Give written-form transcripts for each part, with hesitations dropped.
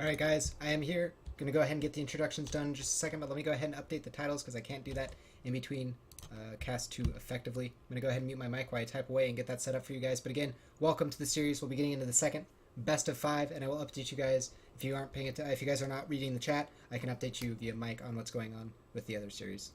Alright guys, I am here. Going to go ahead and get the introductions done in just a second, but let me go ahead and update the titles because I can't do that in between cast 2 effectively. I'm going to go ahead and mute my mic while I type away and get that set up for you guys. But again, welcome to the series. We'll be getting into the second best of 5, and I will update you guys. If you aren't paying it, if you guys are not reading the chat, I can update you via mic on what's going on with the other series.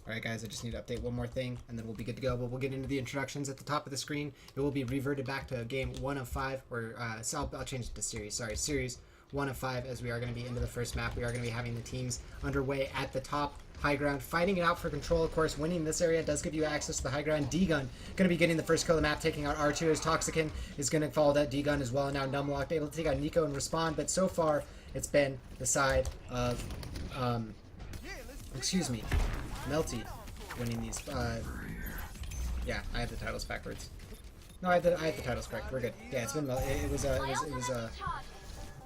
Alright guys, I just need to update one more thing and then we'll be good to go. But we'll get into the introductions at the top of the screen. It will be reverted back to game 1 of 5, or so I'll change it to series. Sorry, series 1 of 5, as we are going to be into the first map. We are going to be having the teams underway at the top, high ground, fighting it out for control. Of course, winning this area does give you access to the high ground. D-Gun going to be getting the first kill of the map, taking out R2 as Toxicin is going to follow that D-Gun as well. Now Numlock able to take out Nico and respond, but so far it's been the side of, Melty winning these. Yeah, I have the titles backwards. No, I have the titles correct. We're good. Yeah, it's been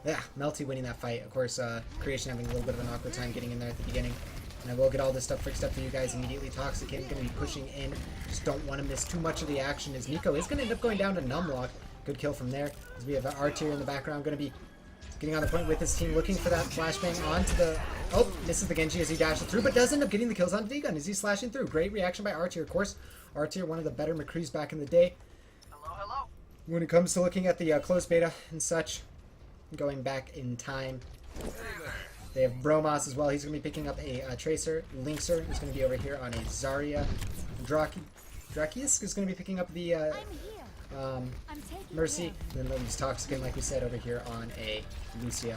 yeah, Melty winning that fight. Of course, Creation having a little bit of an awkward time getting in there at the beginning. And I will get all this stuff fixed up for you guys immediately. Toxic going to be pushing in. Just don't want to miss too much of the action, as Nico is going to end up going down to Numlock. Good kill from there, as we have R-Tier in the background going to be getting on the point with his team, looking for that flashbang onto the... Oh, misses the Genji as he dashes through, but does end up getting the kills on D-Gun as he's slashing through. Great reaction by R-Tier. Of course, R-Tier, one of the better McCrees back in the day. Hello. When it comes to looking at the closed beta and such, going back in time. They have Bromos as well. He's going to be picking up a Tracer. Linkser is going to be over here on a Zarya. Drakius is going to be picking up the... Mercy, and then those Toxicin, like we said, over here on a Lucio.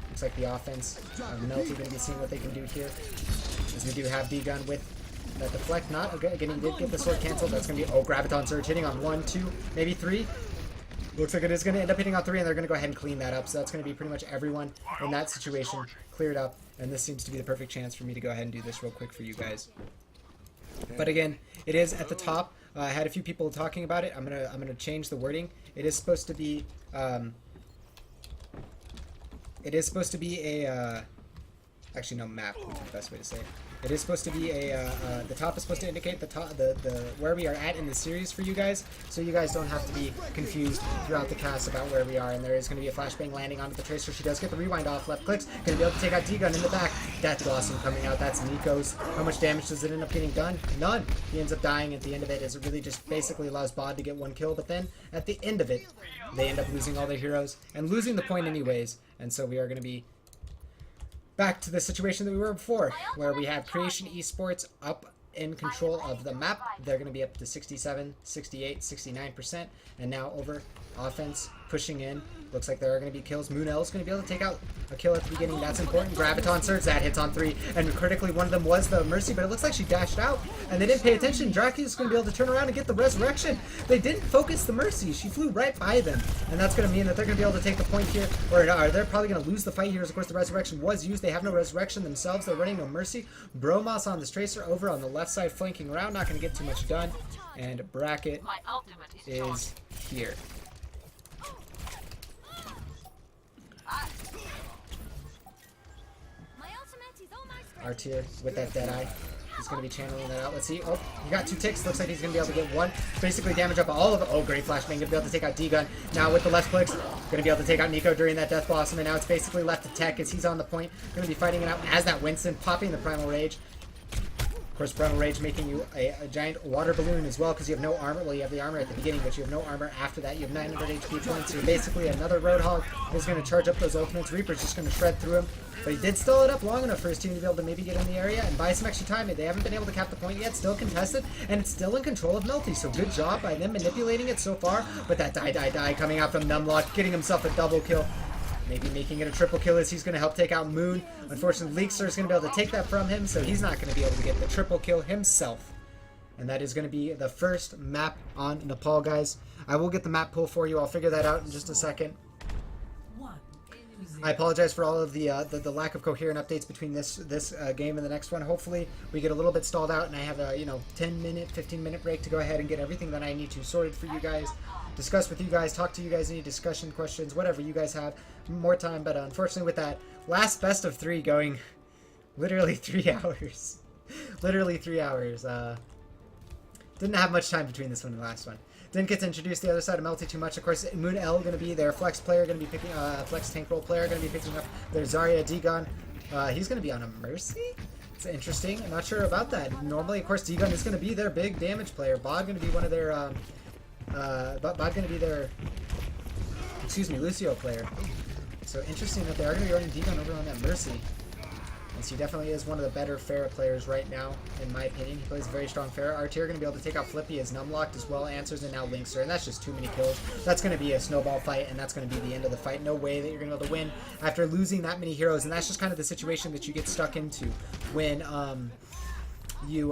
Looks like the offense of Melty going to be seeing what they can do here, as we do have D-Gun with that deflect. Not okay, again, he did get the sword canceled. That's going to be Graviton Surge hitting on 1, 2, maybe 3. Looks like it is going to end up hitting on 3, and they're going to go ahead and clean that up. So that's going to be pretty much everyone in that situation cleared up, and this seems to be the perfect chance for me to go ahead and do this real quick for you guys. But again, it is at the top. I had a few people talking about it. I'm gonna change the wording. It is supposed to be a actually no, map would be the best way to say it. It is supposed to be a the top is supposed to indicate the top, the where we are at in the series for you guys, so you guys don't have to be confused throughout the cast about where we are. And there is going to be a flashbang landing onto the Tracer. She does get the rewind off, left clicks, going to be able to take out D-Gun in the back. Death Blossom coming out. That's Nico's. How much damage does it end up getting done? None. He ends up dying at the end of it, as it really just basically allows Bod to get one kill. But then at the end of it, they end up losing all their heroes and losing the point anyways. And so we are going to be back to the situation that we were before, where we have Creation Esports up in control of the map. They're going to be up to 67, 68, 69%. And now over offense, pushing in. Looks like there are going to be kills. Moonell's going to be able to take out a kill at the beginning. That's important. Graviton Surge, that hits on 3. And critically, one of them was the Mercy, but it looks like she dashed out. And they didn't pay attention. Draki is going to be able to turn around and get the Resurrection. They didn't focus the Mercy. She flew right by them. And that's going to mean that they're going to be able to take the point here. Or they're probably going to lose the fight here. As of course, the Resurrection was used. They have no Resurrection themselves. They're running no Mercy. Bromos on this Tracer over on the left side, flanking around. Not going to get too much done. And Bracket is here. R-Tier with that Deadeye. He's going to be channeling that out. Let's see. Oh, he got 2 ticks. Looks like he's going to be able to get 1. Basically damage up all of it. Oh, great flashbang. Going to be able to take out D-Gun. Now with the left clicks, going to be able to take out Nico during that Death Blossom. And now it's basically left to Tech as he's on the point. Going to be fighting it out as that Winston, popping the Primal Rage. Of course, Primal Rage making you a giant water balloon as well, because you have no armor. Well, you have the armor at the beginning, but you have no armor after that. You have 900 HP points. So you're basically another Roadhog is going to charge up those ultimates. Reaper's just going to shred through him. But he did stall it up long enough for his team to be able to maybe get in the area and buy some extra time. They haven't been able to cap the point yet. Still contested, and it's still in control of Melty. So good job by them manipulating it so far. But that die coming out from Numlock, getting himself a double kill. Maybe making it a triple kill, as he's going to help take out Moon. Unfortunately, Leekster is going to be able to take that from him, so he's not going to be able to get the triple kill himself. And that is going to be the first map on Nepal, guys. I will get the map pull for you. I'll figure that out in just a second. I apologize for all of the lack of coherent updates between this game and the next one. Hopefully we get a little bit stalled out and I have a 10-minute, 15-minute break to go ahead and get everything that I need to sorted for you guys, discuss with you guys, talk to you guys, any discussion questions, whatever you guys have, more time. But unfortunately with that last best of 3 going literally 3 hours, literally 3 hours, didn't have much time between this one and the last one. Didn't get to introduce the other side of Melty too much. Of course, Moon L going to be their flex player, going to be picking flex tank role player, going to be picking up their Zarya Dagon. He's going to be on a Mercy. It's interesting. I'm not sure about that. Normally, of course, Dagon is going to be their big damage player. Bod going to be one of their Bod going to be their Lucio player. So interesting that they are going to be running Dagon over on that Mercy. He definitely is one of the better Pharah players right now, in my opinion. He plays very strong Pharah. RT are going to be able to take out Flippy as Numlocked as well, answers, and now Linkster, and that's just too many kills. That's going to be a snowball fight, and that's going to be the end of the fight. No way that you're going to be able to win after losing that many heroes, and that's just kind of the situation that you get stuck into when you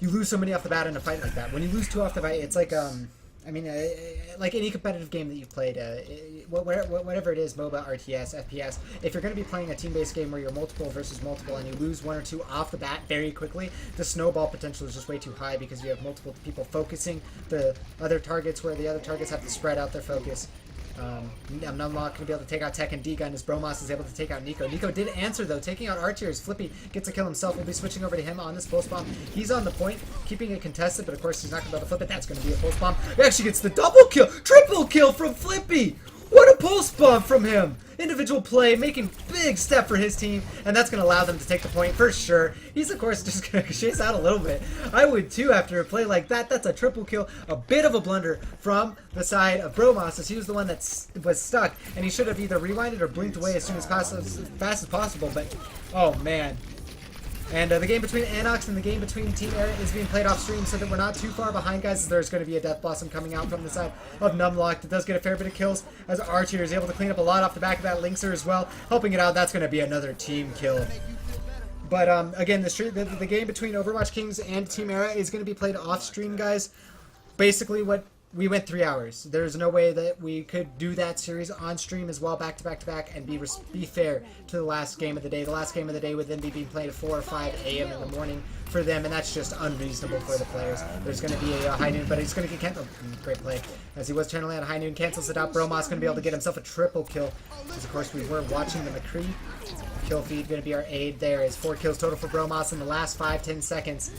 lose so many off the bat in a fight like that. When you lose 2 off the bat, it's like like any competitive game that you've played, whatever it is, MOBA, RTS, FPS, if you're going to be playing a team-based game where you're multiple versus multiple and you lose 1 or 2 off the bat very quickly, the snowball potential is just way too high because you have multiple people focusing the other targets where the other targets have to spread out their focus. I'm not going to be able to take out Tech and Dagon as Bromos is able to take out Nico. Nico did answer though, taking out Archers. Flippy gets a kill himself. We'll be switching over to him on this pulse bomb. He's on the point, keeping it contested, but of course he's not going to be able to flip it. That's going to be a pulse bomb. He actually gets the double kill, triple kill from Flippy. What a pulse bomb from him! Individual play, making big step for his team, and that's going to allow them to take the point for sure. He's, of course, just going to chase out a little bit. I would, too, after a play like that. That's a triple kill. A bit of a blunder from the side of Bromos, as he was the one that was stuck, and he should have either rewinded or blinked away as fast as possible, but, oh, man. And the game between Anox and the game between Team Era is being played off stream so that we're not too far behind, guys. There's going to be a Death Blossom coming out from the side of Numlocked. It does get a fair bit of kills as Archer is able to clean up a lot off the back of that Linkster as well. Helping it out, that's going to be another team kill. But again, the game between Overwatch Kings and Team Era is going to be played off stream, guys. Basically what we went 3 hours. There's no way that we could do that series on stream as well, back to back to back, and be fair to the last game of the day. The last game of the day would then be being played at 4 or 5 a.m. in the morning for them, and that's just unreasonable for the players. There's going to be a high noon, but he's going to get canceled. Great play. As he was channeling at a high noon, cancels it out. Bromos going to be able to get himself a triple kill. Because, of course, we were watching the McCree. Kill feed going to be our aid there. Is 4 kills total for Bromos in the last 5-10 seconds.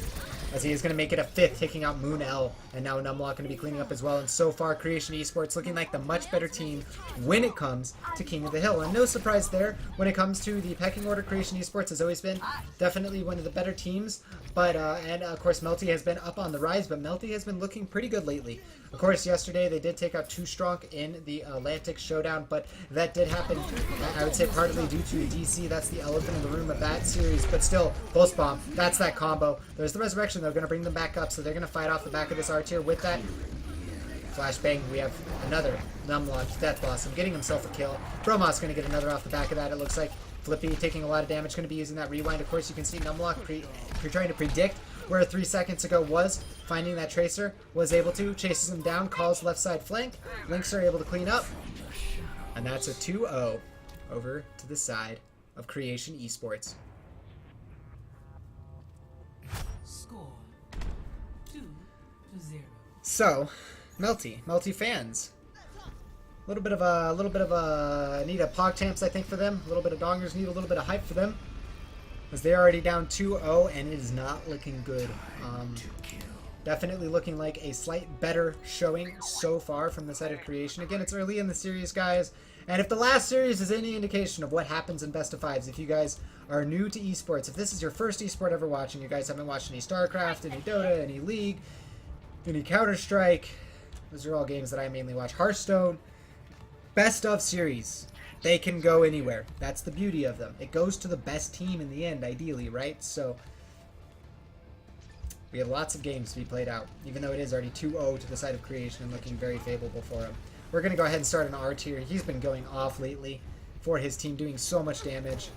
As he is going to make it a 5th, taking out Moon L. And now Numlock going to be cleaning up as well. And so far, Creation Esports looking like the much better team when it comes to King of the Hill. And no surprise there, when it comes to the pecking order, Creation Esports has always been definitely one of the better teams. But, and of course, Melty has been up on the rise, but Melty has been looking pretty good lately. Of course, yesterday they did take out 2 Strong in the Atlantic Showdown, but that did happen, I would say, partly due to DC. That's the elephant in the room of that series, but still, Pulse Bomb, that's that combo. There's the Resurrection, they're going to bring them back up, so they're going to fight off the back of this Archer with that. Flashbang, we have another Numlock, Death Blossom, getting himself a kill. Bromos going to get another off the back of that, it looks like. Flippy taking a lot of damage, going to be using that rewind. Of course, you can see Numlock trying to predict where 3 seconds ago was, finding that Tracer, was able to, chases him down, calls left side flank. Links are able to clean up, and that's a 2-0 over to the side of Creation Esports. Score 2-0. So, Melty fans. A little bit of a need a pog champs, I think, for them. A little bit of dongers need a little bit of hype for them, as they're already down 2-0 and it is not looking good. Definitely looking like a slight better showing so far from the side of Creation. Again, it's early in the series, guys, and if the last series is any indication of what happens in best of fives, if you guys are new to esports, if this is your first esport ever watching, you guys haven't watched any StarCraft, any Dota, any League, any Counter-Strike, those are all games that I mainly watch. Hearthstone. Best of series. They can go anywhere. That's the beauty of them. It goes to the best team in the end, ideally, right? So, we have lots of games to be played out, even though it is already 2-0 to the side of Creation and looking very favorable for him. We're going to go ahead and start an R tier. He's been going off lately for his team, doing so much damage.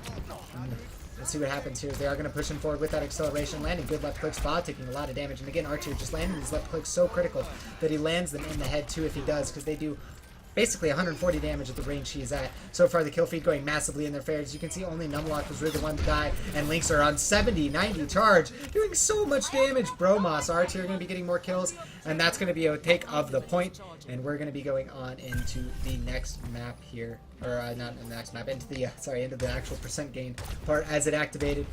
And let's see what happens here. They are going to push him forward with that acceleration, landing good left click spot, taking a lot of damage. And again, R tier just landing these left clicks so critical that he lands them in the head too if he does, because they do basically 140 damage at the range she's at. So far, the kill feed going massively in their favor. As you can see, only Numlock was really the one to die, and Lynx are on 70, 90 charge, doing so much damage. Bromos, our tier, are going to be getting more kills, and that's going to be a take of the point, and we're going to be going on into the next map here, or not in the next map, into the into the actual percent gain part as it activated.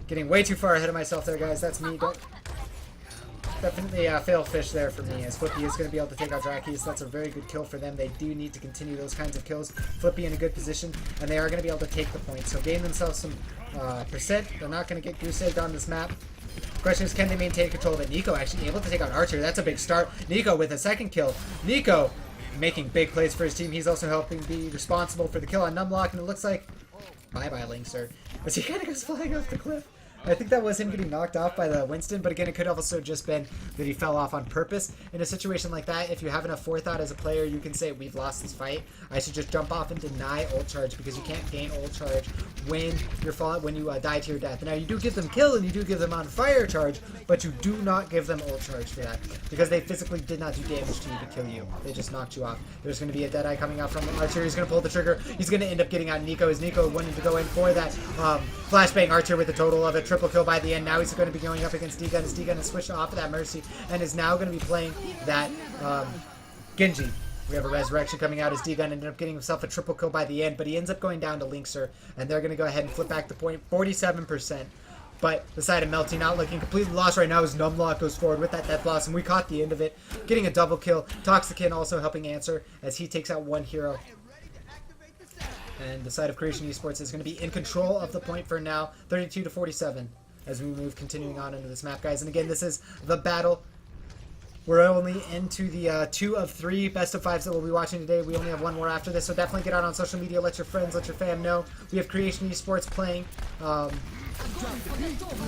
Getting way too far ahead of myself there, guys. That's me. Don't definitely fail fish there for me, as Flippy is going to be able to take out Drakis. That's a very good kill for them. They do need to continue those kinds of kills. Flippy in a good position, and they are going to be able to take the point. So gain themselves some percent. They're not going to get goose egged on this map. Question is, can they maintain control of it? Nico actually able to take out Archer. That's a big start. Nico with a second kill. Nico making big plays for his team. He's also helping be responsible for the kill on Numlock, and it looks like bye-bye, Linkser, as he kind of goes flying off the cliff. I think that was him getting knocked off by the Winston, but again, it could also just been that he fell off on purpose. In a situation like that, if you have enough forethought as a player, you can say, we've lost this fight. I should just jump off and deny ult charge, because you can't gain ult charge when you die to your death. Now, you do give them kill and you do give them on fire charge, but you do not give them ult charge for that, because they physically did not do damage to you to kill you. They just knocked you off. There's going to be a Deadeye coming out from Archer. He's going to pull the trigger. He's going to end up getting out Nico, as Nico wanted to go in for that flashbang. Archer with a total of a triple kill by the end. Now he's going to be going up against D-Gun, as D-Gun has switched off of that Mercy and is now going to be playing that Genji. We have a resurrection coming out as D-Gun ended up getting himself a triple kill by the end, but he ends up going down to Linkser, and they're going to go ahead and flip back the point, 47%. But the side of Melty not looking completely lost right now as Numlock goes forward with that Death Blossom. We caught the end of it, getting a double kill. Toxikin also helping answer as he takes out one hero. And the side of Creation Esports is going to be in control of the point for now, 32-47, as we move continuing on into this map, guys. And again, this is the battle. We're only into the 2 of 3 best of 5s that we'll be watching today. We only have one more after this, so definitely get out on social media, let your friends, let your fam know. We have Creation Esports playing.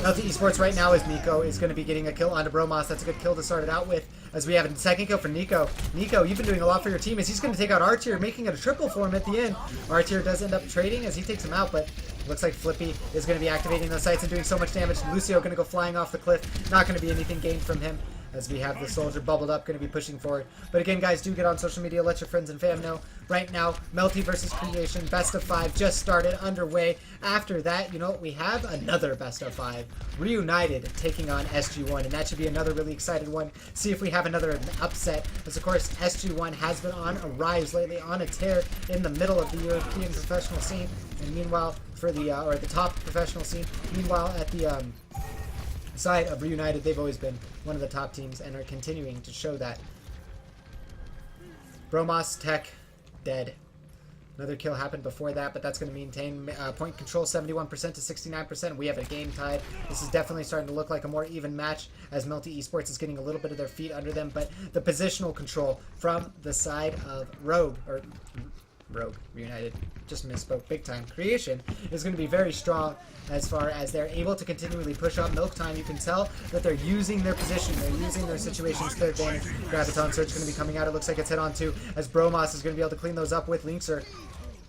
Melty Esports right now is Nico is going to be getting a kill onto Bromos. That's a good kill to start it out with, as we have a second kill for Nico. Nico, you've been doing a lot for your team, as he's going to take out Archer, making it a triple for him at the end. Archer does end up trading as he takes him out, but looks like Flippy is going to be activating those sights and doing so much damage. Lucio going to go flying off the cliff. Not going to be anything gained from him, as we have the soldier bubbled up, going to be pushing forward. But again, guys, do get on social media, let your friends and fam know. Right now, Melty versus Creation, best of 5 just started, underway. After that, you know, we have another best of 5, Reunited taking on SG1, and that should be another really exciting one. See if we have another upset, as of course, SG1 has been on a rise lately, on a tear in the middle of the European professional scene, and meanwhile, for the, or the top professional scene, meanwhile, at the, side of Reunited, they've always been one of the top teams and are continuing to show that. Bromos, Tech, dead. Another kill happened before that, but that's going to maintain point control 71% to 69%. We have a game tied. This is definitely starting to look like a more even match, as Melty Esports is getting a little bit of their feet under them, but the positional control from the side of Rogue, Reunited, just misspoke big time. Creation is going to be very strong as far as they're able to continually push up Milk Time. You can tell that they're using their position, they're using their situations to their advantage. Graviton Search going to be coming out. It looks like it's hit on too, as Bromos is going to be able to clean those up with Linkser.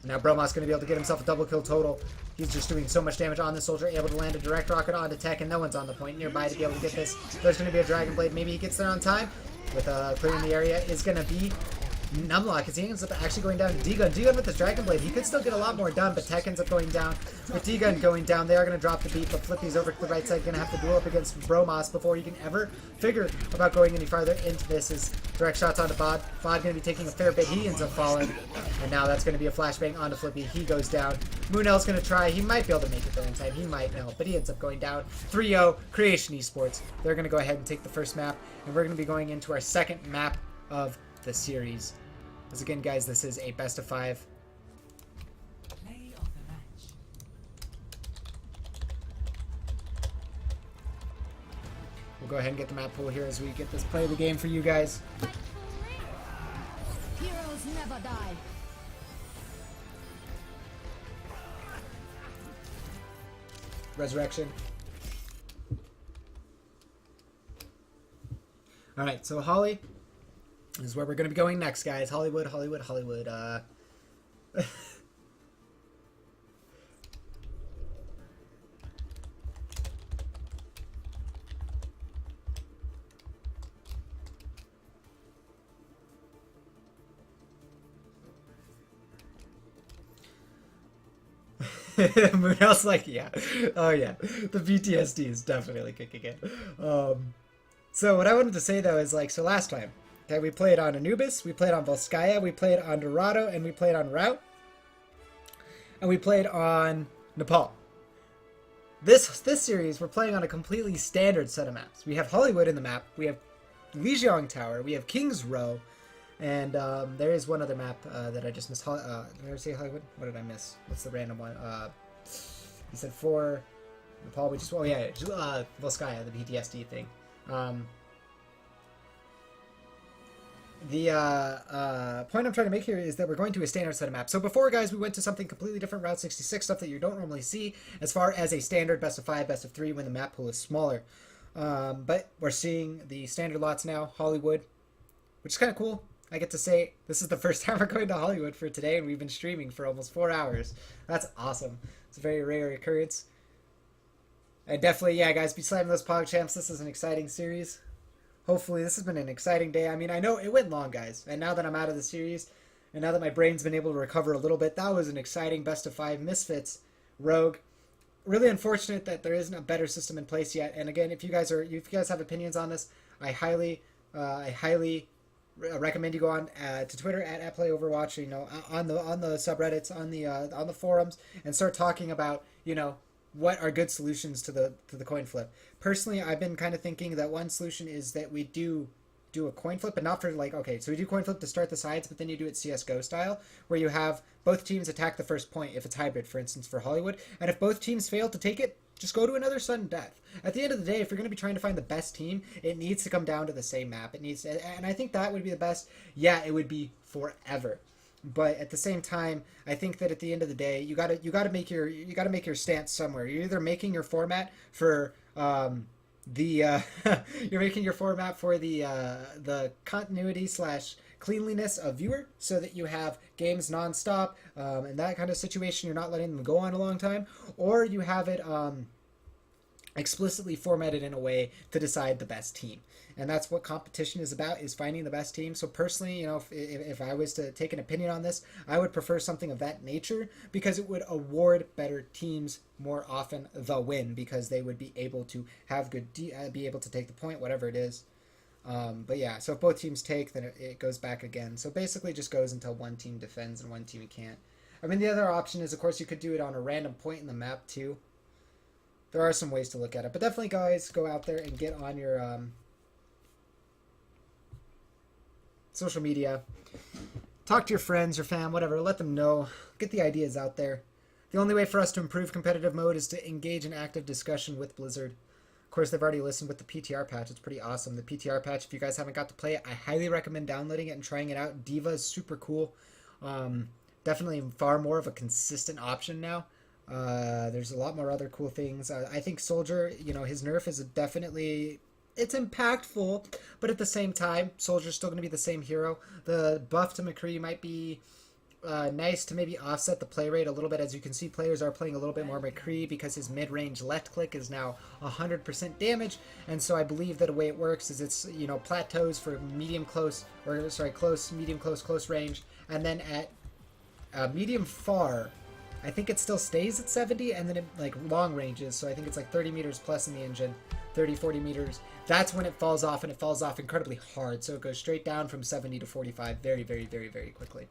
Now Bromos is going to be able to get himself a double kill total. He's just doing so much damage on the soldier, able to land a direct rocket onto Tech, and no one's on the point nearby to be able to get this. There's going to be a Dragon Blade. Maybe he gets there on time with clearing the area. Is going to be Numlock, as he ends up actually going down to D-Gun. D-Gun with his Dragon Blade. He could still get a lot more done, but Tech ends up going down. With D-Gun going down, they are going to drop the beat, but Flippy's over to the right side, going to have to duel up against Bromos before he can ever figure about going any farther into this. His direct shots onto Bod. Bod going to be taking a fair bit. He ends up falling, and now that's going to be a flashbang onto Flippy. He goes down. Moonell's going to try. He might be able to make it there in time. He might know, but he ends up going down. 3-0, Creation Esports. They're going to go ahead and take the first map, and we're going to be going into our second map of the series. As again, guys, this is a best of 5. Play of the match. We'll go ahead and get the map pool here as we get this play of the game for you guys. Heroes never die. Resurrection. Alright, so Holly this is where we're going to be going next, guys. Hollywood. Moonhouse, like, yeah. Oh, yeah. The PTSD is definitely kicking in. So what I wanted to say, though, is, like, so last time, okay, we played on Anubis, we played on Volskaya, we played on Dorado, and we played on Ro8, and we played on Nepal. This series, we're playing on a completely standard set of maps. We have Hollywood in the map, we have Lijiang Tower, we have King's Row, and there is one other map that I just missed. Did I say Hollywood? What did I miss? What's the random one? You said 4. Nepal, we just... Oh, yeah. Volskaya, the PTSD thing. The point I'm trying to make here is that we're going to a standard set of maps. So before, guys, we went to something completely different, Route 66, stuff that you don't normally see as far as a standard best of 5, best of 3 when the map pool is smaller. But we're seeing the standard lots now, Hollywood, which is kind of cool. I get to say this is the first time we're going to Hollywood for today, and we've been streaming for almost 4 hours. That's awesome. It's a very rare occurrence. And definitely, yeah, guys, be slamming those PogChamps. This is an exciting series. Hopefully, this has been an exciting day. I mean, I know it went long, guys. And now that I'm out of the series, and now that my brain's been able to recover a little bit, that was an exciting best of 5 Misfits Rogue. Really unfortunate that there isn't a better system in place yet. And again, if you guys have opinions on this, I highly recommend you go on to Twitter at @PlayOverwatch, you know, on the subreddits, on the forums, and start talking about, you know, what are good solutions to the coin flip. Personally, I've been kind of thinking that one solution is that we do a coin flip, but not for like, okay, so we do coin flip to start the sides, but then you do it CSGO style, where you have both teams attack the first point if it's hybrid, for instance, for Hollywood, and if both teams fail to take it, just go to another sudden death. At the end of the day, if you're going to be trying to find the best team, it needs to come down to the same map. It needs, and I think that would be the best. Yeah, it would be forever. But at the same time, I think that at the end of the day, you gotta make your stance somewhere. You're either making your format for you're making your format for the continuity / cleanliness of viewer, so that you have games nonstop, and that kind of situation. You're not letting them go on a long time, or you have it explicitly formatted in a way to decide the best team. And that's what competition is about, is finding the best team. So personally, you know, if I was to take an opinion on this, I would prefer something of that nature, because it would award better teams more often the win, because they would be able to have be able to take the point, whatever it is. But yeah, so if both teams take, then it goes back again. So basically just goes until one team defends and one team can't. I mean, the other option is, of course, you could do it on a random point in the map too. There are some ways to look at it, but definitely, guys, go out there and get on your social media. Talk to your friends, your fam, whatever. Let them know. Get the ideas out there. The only way for us to improve competitive mode is to engage in active discussion with Blizzard. Of course, they've already listened with the PTR patch. It's pretty awesome. The PTR patch, if you guys haven't got to play it, I highly recommend downloading it and trying it out. Diva is super cool. Definitely far more of a consistent option now. There's a lot more other cool things. I think Soldier, you know, his nerf is definitely... It's impactful, but at the same time, Soldier's still going to be the same hero. The buff to McCree might be nice to maybe offset the play rate a little bit. As you can see, players are playing a little bit more McCree because his mid-range left click is now 100% damage, and so I believe that the way it works is it's, you know, plateaus for medium close, or sorry, close, medium close, close range, and then at medium far, I think it still stays at 70, and then it, like, long ranges, so I think it's like 30 meters plus in the engine, 30, 40 meters. That's when it falls off, and it falls off incredibly hard, so it goes straight down from 70 to 45 very, very, very, very quickly.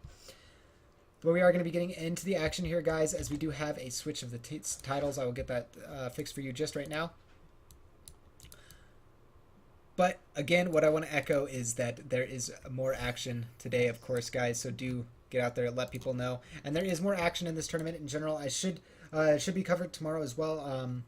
But we are going to be getting into the action here, guys, as we do have a switch of the titles. I will get that fixed for you just right now. But, again, what I want to echo is that there is more action today, of course, guys, so do get out there and let people know. And there is more action in this tournament in general. It should be covered tomorrow as well.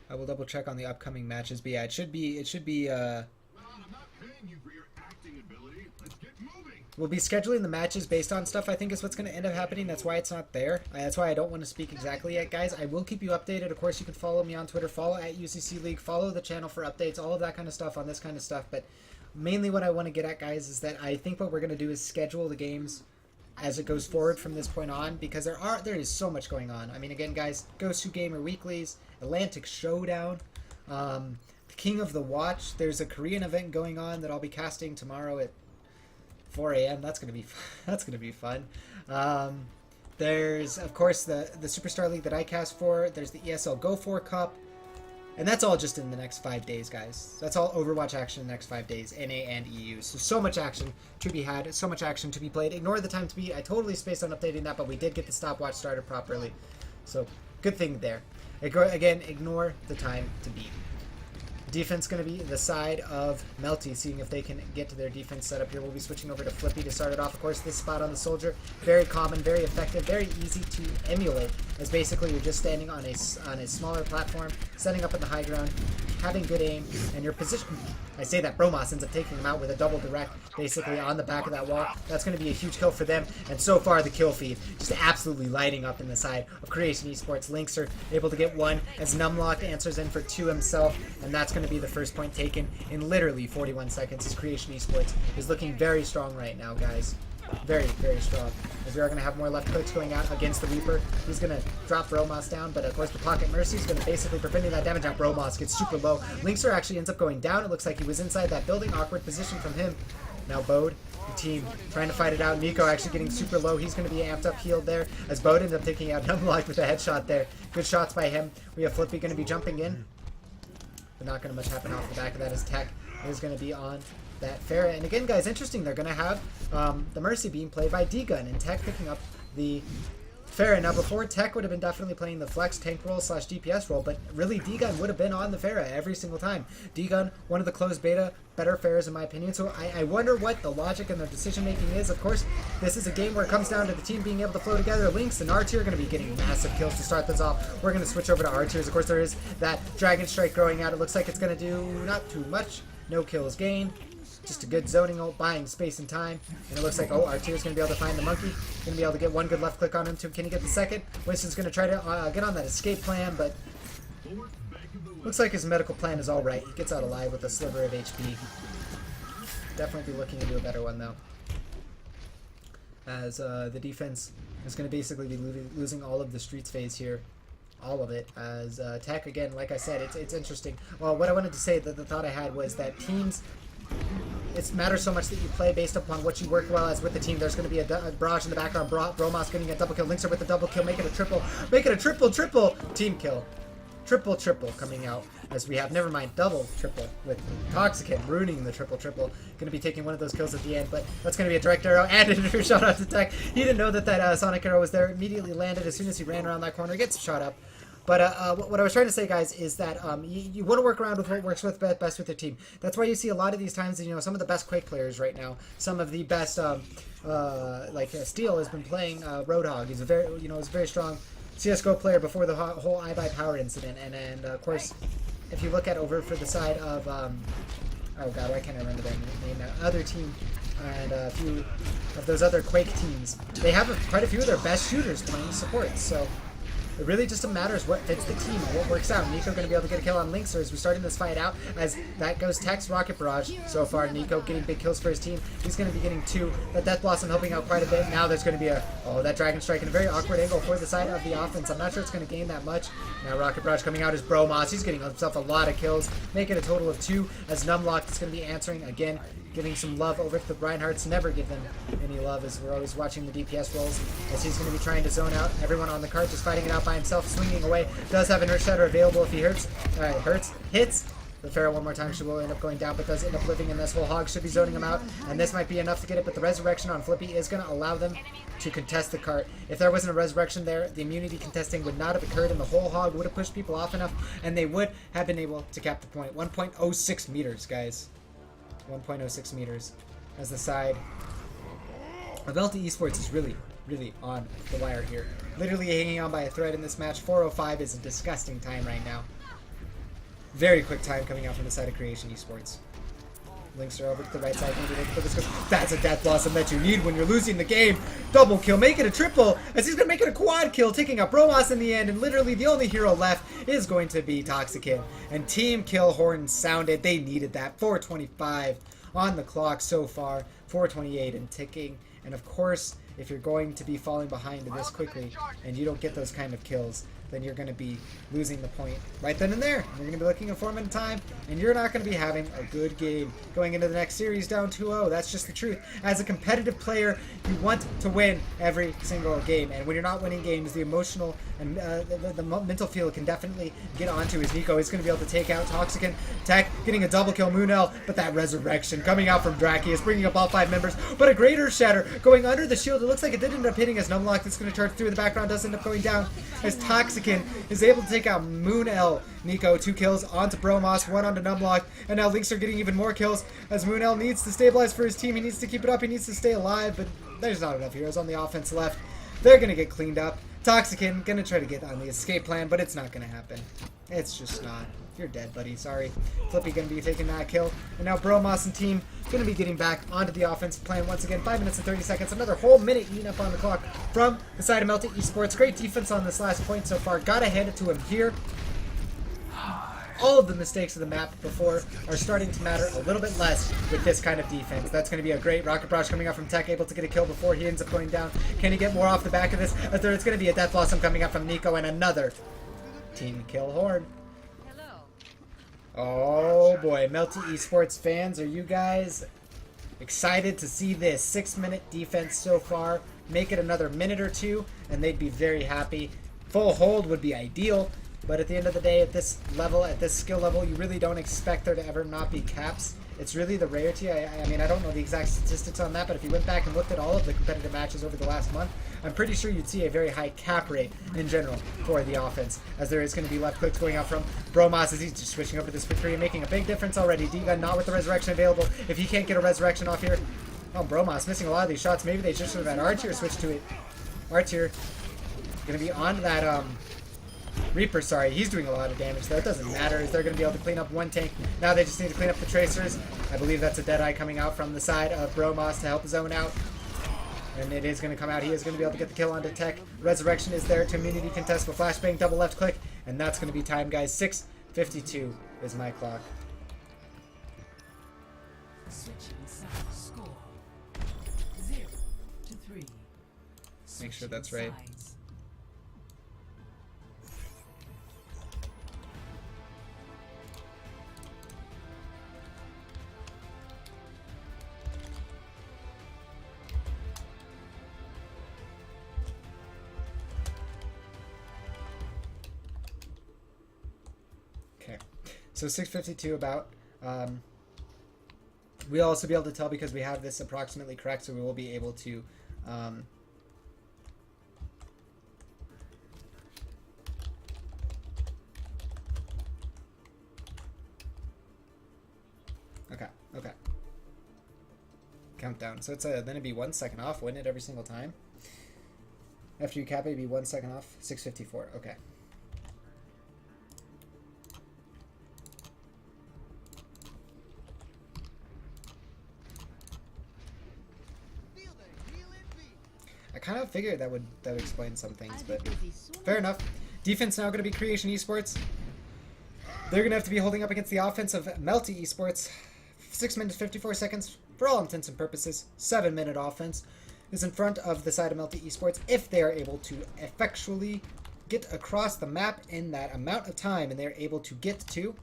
I will double check on the upcoming matches, but yeah, it should be I'm not paying you for your acting ability. Let's get moving. We'll be scheduling the matches based on stuff, I think, is what's going to end up happening. That's why it's not there. That's why I don't want to speak exactly yet, guys. I will keep you updated. Of course, you can follow me on Twitter, follow at UCC League, follow the channel for updates, all of that kind of stuff on this kind of stuff. But mainly what I want to get at, guys, is that I think what we're going to do is schedule the games as it goes forward from this point on, because there is so much going on. I mean, again, guys, Ghost 2 Gamer Weeklies, Atlantic Showdown, the King of the Watch. There's a Korean event going on that I'll be casting tomorrow at 4 a.m. That's gonna be fun. There's, of course, the Superstar League that I cast for. There's the ESL Go 4 Cup. And that's all just in the next 5 days, guys. That's all Overwatch action in the next 5 days, NA and EU. So much action to be had, so much action to be played. Ignore the time to beat. I totally spaced on updating that, but we did get the stopwatch started properly. So, good thing there. Again, ignore the time to beat. Defense going to be the side of Melty, seeing if they can get to their defense setup here. We'll be switching over to Flippy to start it off. Of course, this spot on the Soldier, very common, very effective, very easy to emulate. As basically you're just standing on a smaller platform, setting up in the high ground, having good aim, and your position. I say that Bromos ends up taking him out with a double direct, basically on the back of that wall. That's going to be a huge kill for them. And so far, the kill feed just absolutely lighting up in the side of Creation Esports. Lynx are able to get one as Numlock answers in for 2 himself, and that's going to be the first point taken in literally 41 seconds. As Creation Esports is looking very strong right now, guys. Very, very strong. As we are going to have more left clicks going out against the Reaper. He's going to drop Bromos down, but of course the Pocket Mercy is going to basically preventing that damage. Now Bromos gets super low. Lynxer actually ends up going down. It looks like he was inside that building. Awkward position from him. Now Bode, the team, trying to fight it out. Nico actually getting super low. He's going to be amped up, healed there, as Bode ends up taking out Numlock with a headshot there. Good shots by him. We have Flippy going to be jumping in, but not going to much happen off the back of that, as Tech is going to be on that Pharah. And again, guys, interesting, they're going to have the Mercy being played by D-Gun, and Tech picking up the Pharah. Now, before, Tech would have been definitely playing the flex tank role / DPS role, but really D-Gun would have been on the Pharah every single time. D-Gun, one of the closed beta, better Pharahs in my opinion, so I wonder what the logic and the decision-making is. Of course, this is a game where it comes down to the team being able to flow together. Lynx and R-Tier are going to be getting massive kills to start this off. We're going to switch over to R-Tiers. Of course, there is that Dragon Strike growing out. It looks like it's going to do not too much. No kills gained. Just a good zoning, buying space and time. And it looks like, R-Tier's going to be able to find the monkey. Going to be able to get one good left click on him, too. Can he get the second? Winston's going to try to get on that escape plan, but looks like his medical plan is all right. He gets out alive with a sliver of HP. Definitely be looking to do a better one, though. As the defense is going to basically be losing all of the streets phase here. All of it. As Tech, again, like I said, it's interesting. Well, what I wanted to say, the thought I had was that teams, it matters so much that you play based upon what you work well as with the team. There's going to be a barrage in the background. Bromos getting a double kill. Lynxer with the double kill. Make it a triple. Make it a triple. Team kill. Triple coming out. As we have, never mind, double triple with Toxicant ruining the triple. Going to be taking one of those kills at the end, but that's going to be a direct arrow and a shot out to Tech. He didn't know that Sonic arrow was there. Immediately landed as soon as he ran around that corner. Gets shot up. But what I was trying to say, guys, is that you want to work around with what works best with your team. That's why you see a lot of these times, some of the best Quake players right now, some of the best, like Steel has been playing Roadhog. He's a very strong CSGO player before the whole iBuyPower incident. And of course, if you look at over for the side of, oh god, why can't I remember their name now? Other team and a few of those other Quake teams, they have quite a few of their best shooters playing support. So it really just matters what fits the team and what works out. Nico going to be able to get a kill on Lynxer as we're starting this fight out. As that goes Tech's Rocket Barrage. So far, Nico getting big kills for his team. He's going to be getting 2. That Death Blossom helping out quite a bit. Now there's going to be that Dragon Strike in a very awkward angle for the side of the offense. I'm not sure it's going to gain that much. Now Rocket Barrage coming out as Bromos. He's getting himself a lot of kills. Making a total of 2 as Numlock is going to be answering again. Giving some love over to the Reinhardts. Never give them any love as we're always watching the DPS rolls. As he's going to be trying to zone out everyone on the cart, just fighting it out by himself, swinging away. Does have an Earth Shatter available if he hurts. Hits. The Pharah one more time, she will end up going down, but does end up living in this. Whole Hog should be zoning him out, and this might be enough to get it, but the Resurrection on Flippy is going to allow them to contest the cart. If there wasn't a Resurrection there, the immunity contesting would not have occurred, and the Whole Hog would have pushed people off enough, and they would have been able to cap the point. 1.06 meters, guys. 1.06 meters as the side of Melty Esports is really on the wire here. Literally hanging on by a thread in this match. 4:05 is a disgusting time right now. Very quick time coming out from the side of Creation Esports. Links are over to the right side. Maybe they can put this. That's a Death Blossom that you need when you're losing the game. Double kill, make it a triple, as he's going to make it a quad kill, taking out Bromos in the end, and literally the only hero left is going to be Toxicant. And Team Kill Horn sounded. They needed that. 4:25 on the clock so far. 4:28 and ticking. And of course, if you're going to be falling behind this quickly and you don't get those kind of kills, then you're going to be losing the point right then and there. You're going to be looking at 4 minute time, and you're not going to be having a good game going into the next series down 2-0. That's just the truth. As a competitive player, you want to win every single game, and when you're not winning games, the emotional and the mental field can definitely get onto as Nico is going to be able to take out Toxican. Tech getting a double kill Moonell, but that resurrection coming out from Draki is bringing up all 5 members, but a greater shatter going under the shield. It looks like it did end up hitting as Numlock that's going to charge through in the background, does end up going down as Toxican is able to take out Moonell. Nico 2 kills onto Bromos, 1 onto Numlock, and now Lynx are getting even more kills as Moonell needs to stabilize for his team. He needs to keep it up, he needs to stay alive, but there's not enough heroes on the offense left. They're going to get cleaned up. Toxican going to try to get on the escape plan, but it's not going to happen. It's just not. You're dead, buddy. Sorry. Flippy going to be taking that kill. And now Bromos and team going to be getting back onto the offensive plan once again. 5 minutes and 30 seconds. Another whole minute eaten up on the clock from the side of Melty Esports. Great defense on this last point so far. Got to hand it to him here. All of the mistakes of the map before are starting to matter a little bit less with this kind of defense. That's going to be a great rocket barrage coming out from Tech, able to get a kill before he ends up going down. Can he get more off the back of this? As there is going to be a Death Blossom coming out from Nico and another team kill horde. Oh boy, Melty Esports fans, are you guys excited to see this 6-minute defense so far? Make it another minute or two and they'd be very happy. Full hold would be ideal. But at the end of the day, at this level, at this skill level, you really don't expect there to ever not be caps. It's really the rarity. I mean, I don't know the exact statistics on that, but if you went back and looked at all of the competitive matches over the last month, I'm pretty sure you'd see a very high cap rate in general for the offense, as there is going to be left clicks going out from Bromos as he's just switching over to this quick 3 and making a big difference already. D-Gun not with the resurrection available. If he can't get a resurrection off here, oh, Bromos missing a lot of these shots. Maybe they just should have had Artier switch to it. Artier going to be on that, Reaper, sorry, he's doing a lot of damage there. It doesn't matter, as they're going to be able to clean up 1 tank. Now they just need to clean up the tracers. I believe that's a Deadeye coming out from the side of Bromos to help zone out. And it is going to come out. He is going to be able to get the kill onto Tech. Resurrection is there to immunity contest with flashbang, double left click. And that's going to be time, guys. 6:52 is my clock. Switching sides. Score 0-3. Make sure that's right. Sides. Okay, so 6:52 about. We'll also be able to tell because we have this approximately correct, so we will be able to okay. Countdown. So it's then it'd be 1 second off, wouldn't it, every single time? After you cap it, it'd be 1 second off. 6:54. Okay. I kind of figured that would explain some things, but fair enough. Defense now going to be Creation Esports. They're going to have to be holding up against the offense of Melty Esports. 6 minutes 54 seconds for all intents and purposes. 7-minute offense is in front of the side of Melty Esports if they are able to effectually get across the map in that amount of time, and they're able to get to.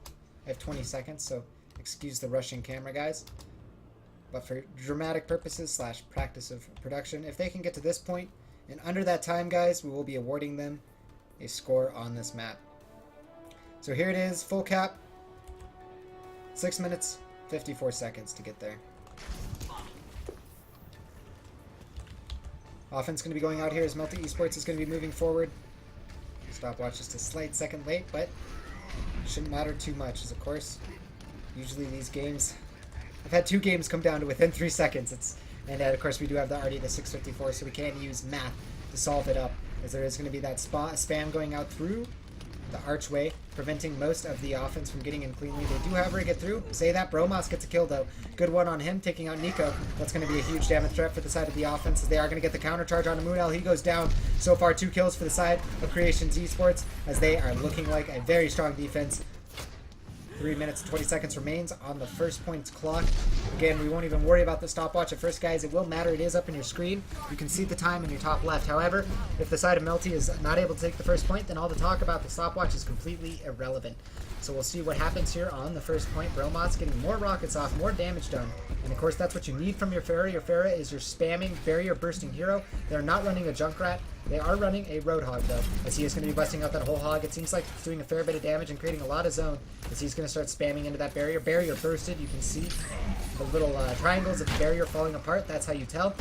I have 20 seconds, so excuse the rushing camera, guys. But for dramatic purposes / practice of production, if they can get to this point and under that time, guys, we will be awarding them a score on this map. So here it is, full cap. 6 minutes 54 seconds to get there. Offense going to be going out here as Melty Esports is going to be moving forward. Stopwatch just a slight second late, but shouldn't matter too much, as of course, usually these games, I've had 2 games come down to within 3 seconds. And of course we do have the already the 6:54, so we can't use math to solve it up, as there is going to be that spam going out through the archway, preventing most of the offense from getting in cleanly. They do, however, get through. Say that, Bromos gets a kill, though. Good one on him, taking out Nico. That's going to be a huge damage threat for the side of the offense, as they are going to get the counter charge on Moonell. He goes down. So far, 2 kills for the side of Creations Esports, as they are looking like a very strong defense. 3 minutes and 20 seconds remains on the first points clock. Again, we won't even worry about the stopwatch at first, guys. It will matter. It is up in your screen. You can see the time in your top left. However, if the side of Melty is not able to take the first point, then all the talk about the stopwatch is completely irrelevant. So we'll see what happens here on the first point. Ro8's getting more rockets off, more damage done. And of course, that's what you need from your Pharah. Your Pharah is your spamming, barrier bursting hero. They're not running a Junkrat. They are running a Roadhog, though, as he is going to be busting out that whole hog. It seems like it's doing a fair bit of damage and creating a lot of zone, as he's going to start spamming into that barrier. Barrier bursted. You can see the little triangles of the barrier falling apart. That's how you tell.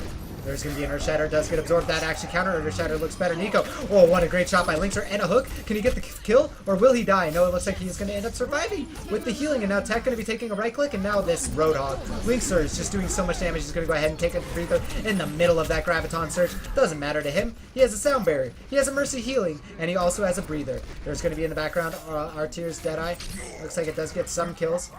There's going to be an Earth Shatter. Does get absorbed. That action counter. Earth Shatter looks better. Nico. Oh, what a great shot by Linkser and a hook. Can he get the kill, or will he die? No, it looks like he's going to end up surviving with the healing. And now Tech going to be taking a right click, and now this Roadhog. Linkser is just doing so much damage. He's going to go ahead and take a breather in the middle of that Graviton Surge. Doesn't matter to him. He has a sound barrier. He has a Mercy healing, and he also has a breather. There's going to be in the background Artier's Deadeye. Looks like it does get some kills,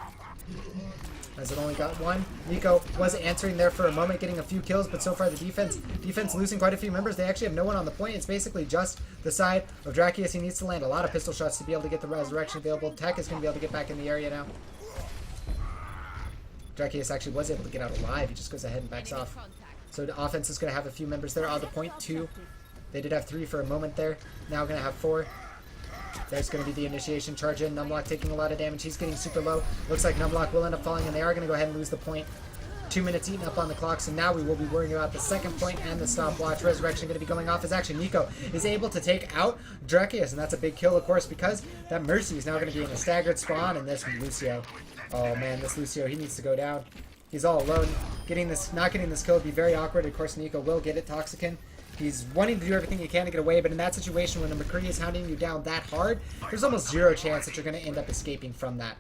as it only got one. Nico was answering there for a moment, getting a few kills, but so far the defense losing quite a few members. They actually have no one on the point. It's basically just the side of Drakius. He needs to land a lot of pistol shots to be able to get the resurrection available. Tech is going to be able to get back in the area now. Drakius actually was able to get out alive. He just goes ahead and backs off. So the offense is going to have a few members there on the point. 2. They did have 3 for a moment there. Now going to have 4. There's going to be the initiation charge in. Numlock taking a lot of damage. He's getting super low. Looks like Numlock will end up falling, and they are going to go ahead and lose the point. 2 minutes eaten up on the clock, so now we will be worrying about the second point and the stopwatch. Resurrection going to be going off as actually Nico is able to take out Drakius, and that's a big kill, of course, because that Mercy is now going to be in a staggered spawn, and this Lucio. Oh man, this Lucio, he needs to go down. He's all alone. Not getting this kill would be very awkward. Of course, Nico will get it. Toxicin. He's wanting to do everything he can to get away, but in that situation, when the McCree is hounding you down that hard, there's almost zero chance that you're going to end up escaping from that.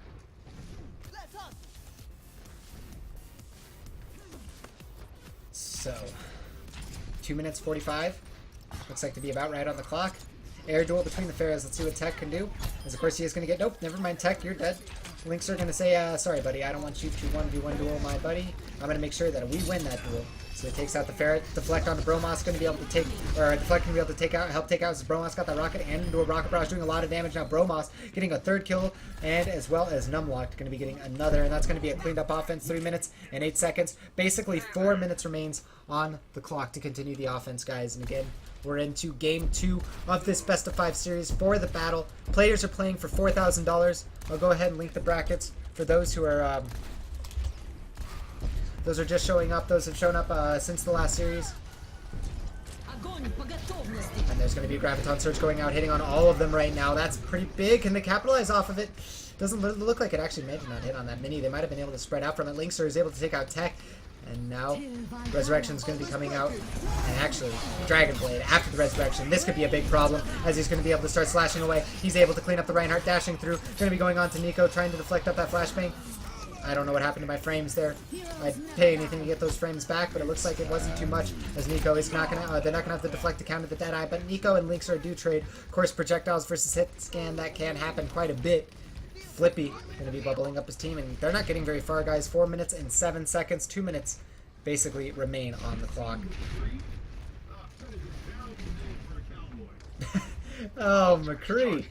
So, 2 minutes 45. Looks like to be about right on the clock. Air duel between the Pharaohs. Let's see what Tech can do. As of course he is going to get... Nope, never mind Tech, you're dead. Links are going to say, sorry buddy, I don't want you to 1v1 duel my buddy. I'm going to make sure that we win that duel. So he takes out the Ferret. Deflect onto Bromos, going to be able to take, or Deflect can be able to take out, help take out, as Bromos got that rocket and into a rocket barrage, doing a lot of damage. Now Bromos getting a 3rd kill, and as well as Numlock going to be getting another, and that's going to be a cleaned up offense. 3 minutes and 8 seconds. Basically 4 minutes remains on the clock to continue the offense, guys. And again, we're into game 2 of this best of 5 series for the battle. Players are playing for $4,000. I'll go ahead and link the brackets for those who are just showing up. Those have shown up since the last series. And there's going to be a Graviton Surge going out, hitting on all of them right now. That's pretty big. Can they capitalize off of it? Doesn't look like it actually may not hit on that mini. They might have been able to spread out from it. Linkser is able to take out Tech. And now Resurrection is going to be coming out. And actually, Dragon Blade after the Resurrection. This could be a big problem, as he's going to be able to start slashing away. He's able to clean up the Reinhardt, dashing through. Going to be going on to Nico, trying to deflect up that flashbang. I don't know what happened to my frames there. I'd pay anything to get those frames back, but it looks like it wasn't too much, as Nico is not going to, they're not going to have to deflect to counter the Deadeye, but Nico and Linkser do trade. Of course, projectiles versus hit scan, that can happen quite a bit. Flippy going to be bubbling up his team, and they're not getting very far, guys. 4 minutes and 7 seconds. 2 minutes basically remain on the clock. Oh, McCree.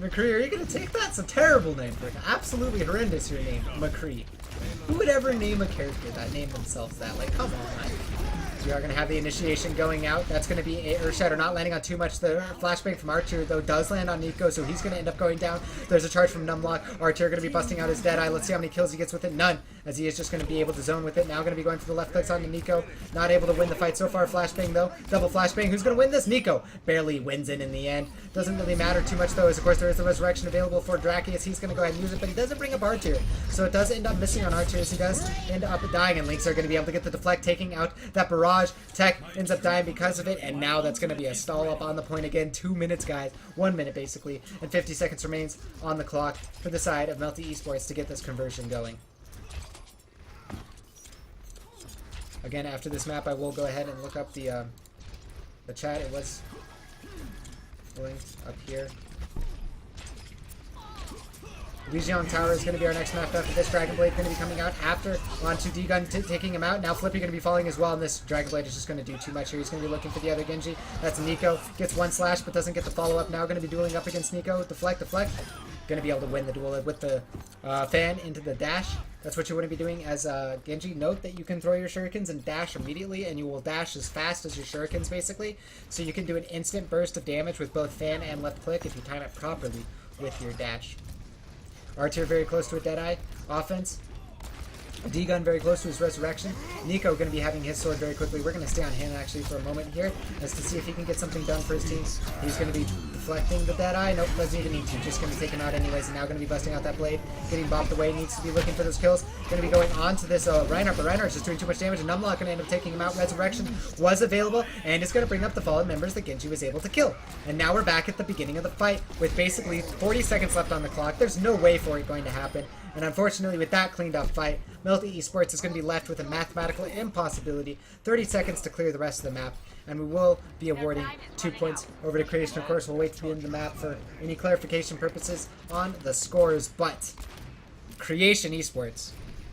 McCree, are you going to take that? It's a terrible name for it. Absolutely horrendous, your name, McCree. Who would ever name a character that named themselves that? Like, come on. So we are going to have the initiation going out. That's going to be a Earth Shatter, not landing on too much. The flashbang from Archer, though, does land on Nico, so he's going to end up going down. There's a charge from Numlock. Archer going to be busting out his Deadeye. Let's see how many kills he gets with it. None, as he is just going to be able to zone with it. Now going to be going for the left clicks onto Nico. Not able to win the fight so far. Flashbang, though. Double flashbang. Who's going to win this? Nico. Barely wins it in the end. Doesn't really matter too much, though, as of course there is the Resurrection available for Drakius. He's going to go ahead and use it, but he doesn't bring up Archer. So it does end up missing on Archer, as he does end up dying, and Links are going to be able to get the deflect, taking out that barrage. Tech ends up dying because of it, and now that's going to be a stall up on the point again. 2 minutes, guys. 1 minute, basically, and 50 seconds remains on the clock for the side of Melty Esports to get this conversion going. Again, after this map, I will go ahead and look up the chat. It was linked up here. Legion Tower is going to be our next map after this. Dragon Blade going to be coming out after onto D-Gun taking him out. Now Flippy going to be falling as well, and this Dragon Blade is just going to do too much here. He's going to be looking for the other Genji. That's Nico. Gets one slash, but doesn't get the follow-up. Now going to be dueling up against Nico. Deflect, deflect. going to be able to win the duel with the fan into the dash. That's what you want to be doing as Genji. Note that you can throw your shurikens and dash immediately, and you will dash as fast as your shurikens, basically. So you can do an instant burst of damage with both fan and left click if you time it properly with your dash. R-tier very close to a Deadeye. Offense. D-Gun very close to his resurrection. Nico going to be having his sword very quickly. We're going to stay on him actually for a moment here as to see if he can get something done for his team. He's going to be deflecting the Deadeye. Nope, doesn't even need to. Just going to take him out anyways, and now going to be busting out that blade. Getting bopped away. Needs to be looking for those kills. Going to be going on to this Reinhardt, but Reinhardt's just doing too much damage, and Numlock going to end up taking him out. Resurrection was available, and it's going to bring up the fallen members that Genji was able to kill. And now we're back at the beginning of the fight with basically 40 seconds left on the clock. There's no way for it going to happen. And unfortunately, with that cleaned up fight, Melty Esports is going to be left with a mathematical impossibility. 30 seconds to clear the rest of the map. And we will be awarding 2 points over to Creation. Of course, we'll wait to the end of the map for any clarification purposes on the scores. But Creation Esports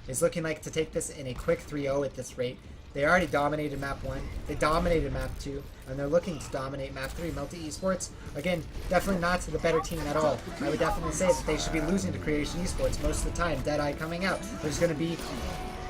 is looking like to take this in a quick 3-0 at this rate. They already dominated map 1. They dominated map 2. And they're looking to dominate map 3. Melty Esports, again, definitely not the better team at all. I would definitely say that they should be losing to Creation Esports most of the time. Deadeye coming out. There's going to be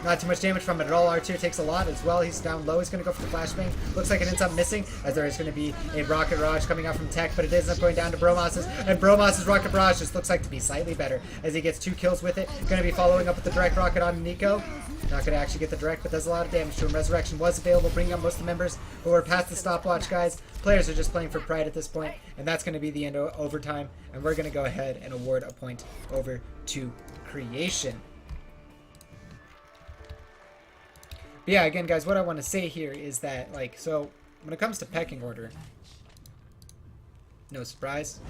not too much damage from it at all. R-tier takes a lot as well. He's down low. He's going to go for the flashbang. Looks like it ends up missing as there is going to be a rocket barrage coming out from Tech, but it ends up going down to Bromos's, and Bromos's rocket barrage just looks like to be slightly better as he gets 2 kills with it. Going to be following up with the direct rocket on Nico. Not going to actually get the direct, but does a lot of damage to him. Resurrection was available, bringing up most of the members who are past the stopwatch, guys. Players are just playing for pride at this point, and that's going to be the end of overtime, and we're going to go ahead and award a point over to Creation. But yeah, again, guys, what I want to say here is that, like, so when it comes to pecking order, no surprise,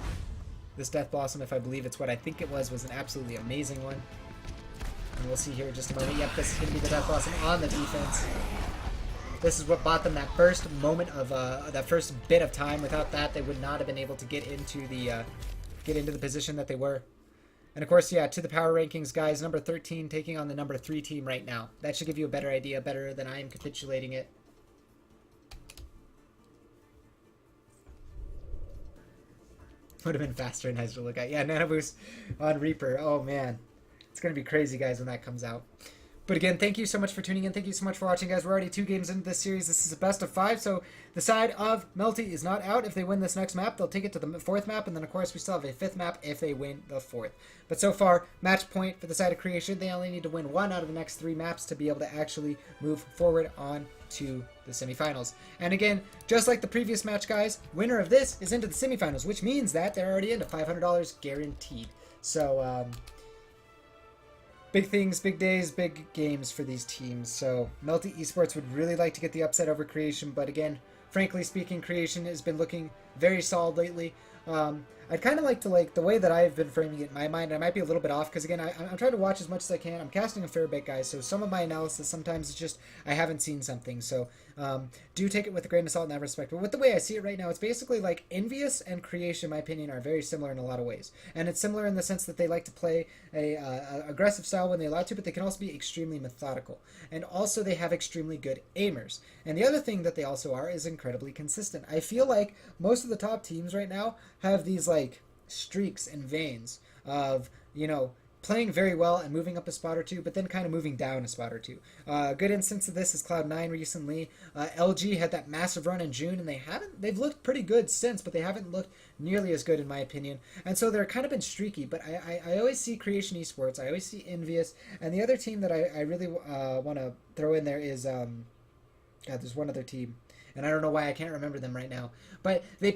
this Death Blossom, if I believe it's what I think it was an absolutely amazing one. And we'll see here in just a moment. Yep, this is going to be the Death Blossom on the defense. This is what bought them that first moment of, that first bit of time. Without that, they would not have been able to get into the position that they were. And of course, yeah, to the power rankings, guys, number 13 taking on the number 3 team right now. That should give you a better idea, better than I am capitulating it. Would have been faster and nicer to look at. Yeah, Nano Boost on Reaper. Oh, man. It's going to be crazy, guys, when that comes out. But again, thank you so much for tuning in. Thank you so much for watching, guys. We're already 2 games into this series. This is a best of 5, so the side of Melty is not out. If they win this next map, they'll take it to the 4th map, and then, of course, we still have a 5th map if they win the 4th. But so far, match point for the side of Creation. They only need to win 1 out of the next 3 maps to be able to actually move forward on to the semifinals. And again, just like the previous match, guys, winner of this is into the semifinals, which means that they're already into $500 guaranteed. So, big things, big days, big games for these teams. So Melty Esports would really like to get the upset over Creation, but again, frankly speaking, Creation has been looking very solid lately. I'd kind of like to, the way that I've been framing it in my mind, I might be a little bit off, because again, I'm trying to watch as much as I can. I'm casting a fair bit, guys, so some of my analysis, sometimes it's just, I haven't seen something, so do take it with a grain of salt in that respect. But with the way I see it right now, it's basically like Envious and Creation, in my opinion, are very similar in a lot of ways. And it's similar in the sense that they like to play a aggressive style when they allow to, but they can also be extremely methodical. And also they have extremely good aimers. And the other thing that they also are is incredibly consistent. I feel like most of the top teams right now have these streaks and veins of, playing very well and moving up a spot or 2, but then kind of moving down a spot or 2. A good instance of this is Cloud9 recently. LG had that massive run in June, and they've looked pretty good since, but they haven't looked nearly as good in my opinion. And so they're kind of been streaky, but I always see Creation Esports, I always see Envious, and the other team that I really want to throw in there is, there's one other team. And I don't know why I can't remember them right now. But they're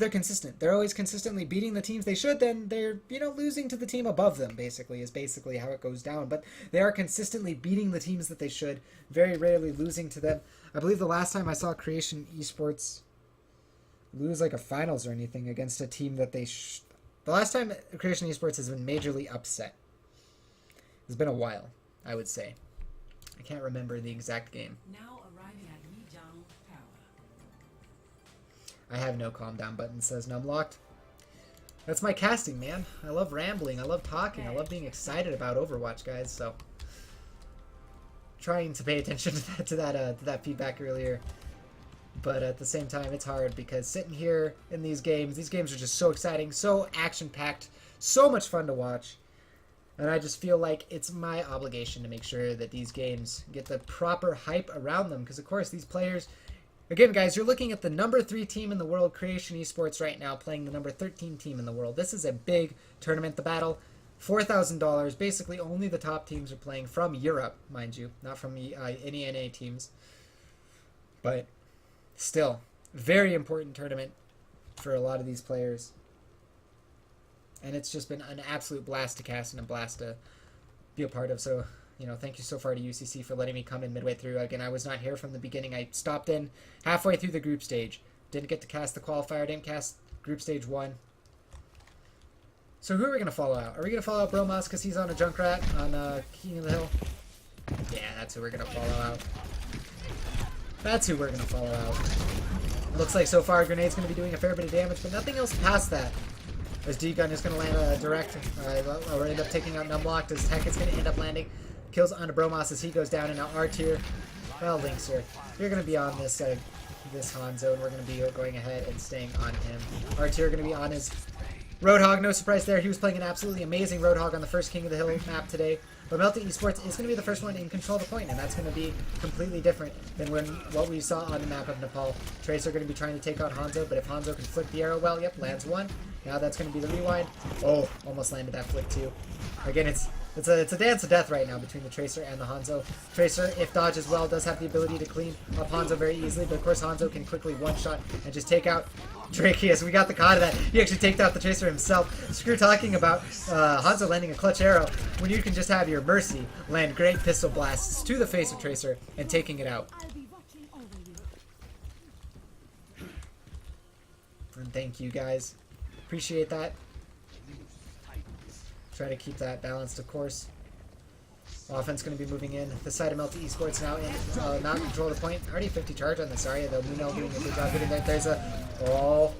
consistent. They're always consistently beating the teams they should. Then they're, losing to the team above them, is basically how it goes down. But they are consistently beating the teams that they should. Very rarely losing to them. I believe the last time I saw Creation Esports lose a finals or anything against a team that they... The last time Creation Esports has been majorly upset. It's been a while, I would say. I can't remember the exact game. Now arriving at Yidong Power. I have no calm down button, says Numlocked. That's my casting, man. I love rambling. I love talking. I love being excited about Overwatch, guys. So, trying to pay attention to that feedback earlier. But at the same time, it's hard because sitting here in these games are just so exciting, so action-packed, so much fun to watch. And I just feel like it's my obligation to make sure that these games get the proper hype around them. Because, of course, these players... Again, guys, you're looking at the number 3 team in the world, Creation Esports, right now, playing the number 13 team in the world. This is a big tournament. The battle, $4,000. Basically, only the top teams are playing from Europe, mind you. Not from any NA teams. But still, very important tournament for a lot of these players. And it's just been an absolute blast to cast and a blast to be a part of. So, you know, thank you so far to UCC for letting me come in midway through. Again, I was not here from the beginning. I stopped in halfway through the group stage. Didn't get to cast the qualifier. Didn't cast group stage 1. So who are we going to follow out? Are we going to follow out Ro8 because he's on a Junkrat on King of the Hill? Yeah, that's who we're going to follow out. That's who we're going to follow out. Looks like so far Grenade's going to be doing a fair bit of damage, but nothing else past that. As D-Gun is going to land a direct, or end up taking out Numlocked, as Tech is going to end up landing kills onto Ro8 as he goes down, and now R-Tier, well, Linkser, you're going to be on this this Hanzo, and we're going to be going ahead and staying on him. R-Tier going to be on his Roadhog, no surprise there. He was playing an absolutely amazing Roadhog on the first King of the Hill map today. But Melty Esports is going to be the first one in control of the point, and that's going to be completely different than what we saw on the map of Nepal. Tracer going to be trying to take out Hanzo, but if Hanzo can flick the arrow well, yep, lands one. Now that's going to be the rewind. Oh, almost landed that flick too. Again, it's a dance of death right now between the Tracer and the Hanzo. Tracer, if dodges well, does have the ability to clean up Hanzo very easily, but of course Hanzo can quickly one-shot and just take out Drakius. We got the caught of that. He actually taked out the Tracer himself. Screw talking about Hanzo landing a clutch arrow when you can just have your Mercy land great pistol blasts to the face of Tracer and taking it out. And thank you guys. Appreciate that. Try to keep that balanced, of course. Offense going to be moving in. The side of Melty Esports now in not control the point. Already 50 charge on this area, though. Muno doing a good job hitting that. There's a... Oh,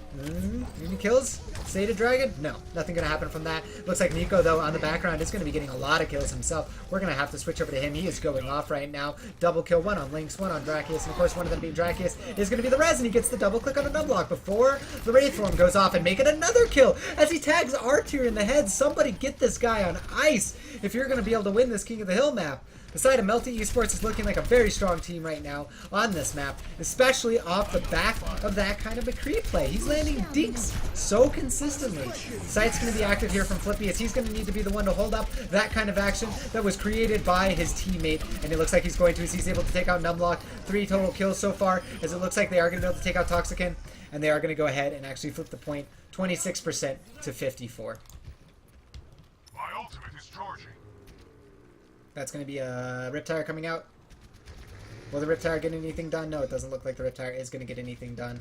any kills? Sated Dragon? No, nothing going to happen from that. Looks like Nico, though, on the background is going to be getting a lot of kills himself. We're going to have to switch over to him. He is going off right now. Double kill, one on Lynx, one on Drakius, and of course one of them being Drakius is going to be the Res, and he gets the double click on a Numlock before the Wraith form goes off and make it another kill as he tags R-Tier in the head. Somebody get this guy on ice if you're going to be able to win this King of the Hill map. The side of Melty Esports is looking like a very strong team right now on this map, especially off the back of that kind of McCree play. He's landing dinks so consistently. Sight's going to be active here from Flippy as he's going to need to be the one to hold up that kind of action that was created by his teammate, and it looks like he's going to as he's able to take out Numlock. 3 total kills so far, as it looks like they are going to be able to take out Toxican, and they are going to go ahead and actually flip the point 26% to 54. My ultimate is charging. That's going to be a Riptire coming out. Will the Riptire get anything done? No, it doesn't look like the Riptire is going to get anything done.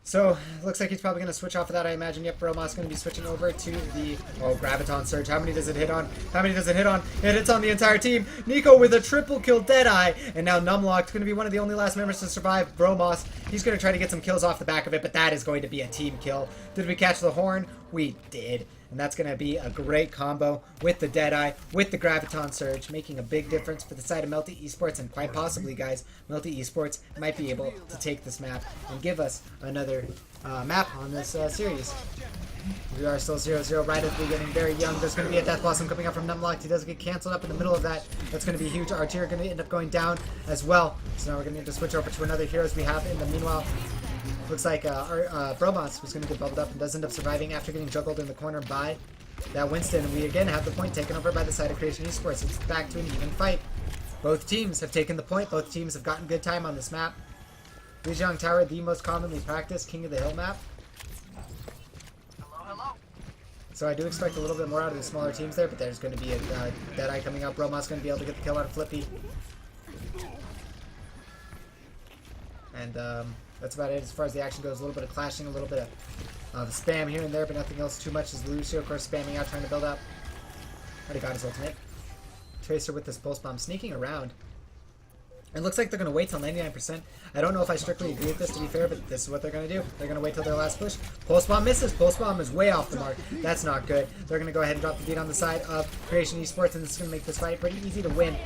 So, looks like he's probably going to switch off of that, I imagine. Yep, Ro8's going to be switching over to the... Oh, Graviton Surge. How many does it hit on? How many does it hit on? It hits on the entire team. Nico with a triple kill Deadeye. And now Numlock's going to be one of the only last members to survive. Ro8, he's going to try to get some kills off the back of it, but that is going to be a team kill. Did we catch the horn? We did. And that's going to be a great combo with the Deadeye, with the Graviton Surge, making a big difference for the side of Melty Esports, and quite possibly, guys, Melty Esports might be able to take this map and give us another map on this series. We are still 0-0 right at the beginning, very young. There's going to be a Death Blossom coming up from Numlocked. He does get canceled up in the middle of that. That's going to be huge. R-Tier going to end up going down as well. So now we're going to need to switch over to another heroes we have in the meanwhile. Looks like Ro8 was going to get bubbled up and does end up surviving after getting juggled in the corner by that Winston. And we again have the point taken over by the side of Creation Esports. It's back to an even fight. Both teams have taken the point. Both teams have gotten good time on this map. Lijiang Tower, the most commonly practiced King of the Hill map. So I do expect a little bit more out of the smaller teams there, but there's going to be a Deadeye coming up. Ro8's going to be able to get the kill on Flippy. And that's about it as far as the action goes. A little bit of clashing, a little bit of spam here and there, but nothing else too much. As Lucio, of course, spamming out, trying to build up. Already got his ultimate. Tracer with this pulse bomb sneaking around. It looks like they're going to wait till 99%. I don't know if I strictly agree with this, to be fair, but this is what they're going to do. They're going to wait till their last push. Pulse bomb misses. Pulse bomb is way off the mark. That's not good. They're going to go ahead and drop the beat on the side of Creation Esports, and this is going to make this fight pretty easy to win,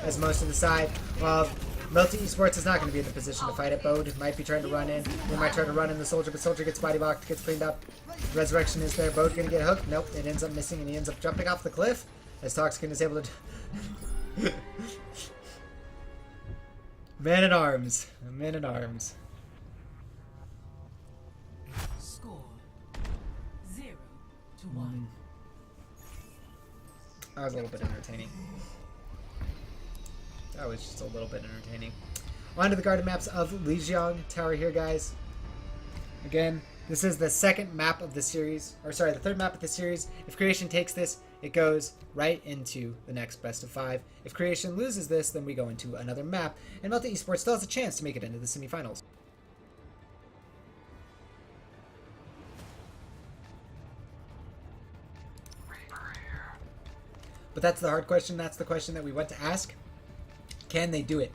as most of the side of Melty Esports is not going to be in the position to fight it. Bode might be trying to run in. They might try to run in the Soldier, but Soldier gets body blocked, gets cleaned up. Resurrection is there. Bode going to get hooked. Nope, it ends up missing, and he ends up jumping off the cliff as Toxican is able to... Man in arms. Man in arms. Score 0-1. That was a little bit entertaining. That was just a little bit entertaining. On to the garden maps of Lijiang Tower here, guys. Again, this is the second map of the series. Or sorry, the third map of the series. If Creation takes this, it goes right into the next best of 5. If Creation loses this, then we go into another map. And Melty Esports still has a chance to make it into the semifinals. But that's the hard question. That's the question that we went to ask. Can they do it?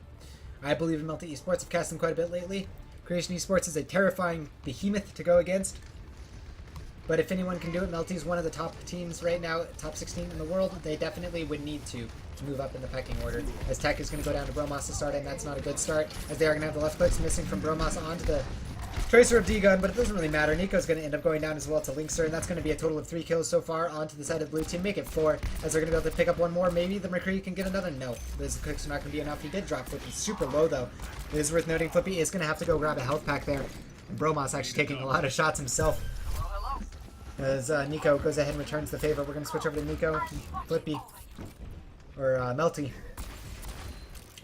I believe in Melty Esports. I've cast them quite a bit lately. Creation Esports is a terrifying behemoth to go against. But if anyone can do it, Melty is one of the top teams right now, top 16 in the world. They definitely would need to move up in the pecking order. As Tech is going to go down to Bromos to start, and that's not a good start. As they are going to have the left clicks missing from Bromos onto the Tracer of D-Gun, but it doesn't really matter. Nico's going to end up going down as well to Linkster, and that's going to be a total of 3 kills so far onto the side of the blue team. Make it 4, as they're going to be able to pick up one more. Maybe the McCree can get another. No, those clicks are not going to be enough. He did drop Flippy super low, though. It is worth noting Flippy is going to have to go grab a health pack there. And Bromos actually taking a lot of shots himself. As Nico goes ahead and returns the favor. We're going to switch over to Nico, Flippy, or Melty.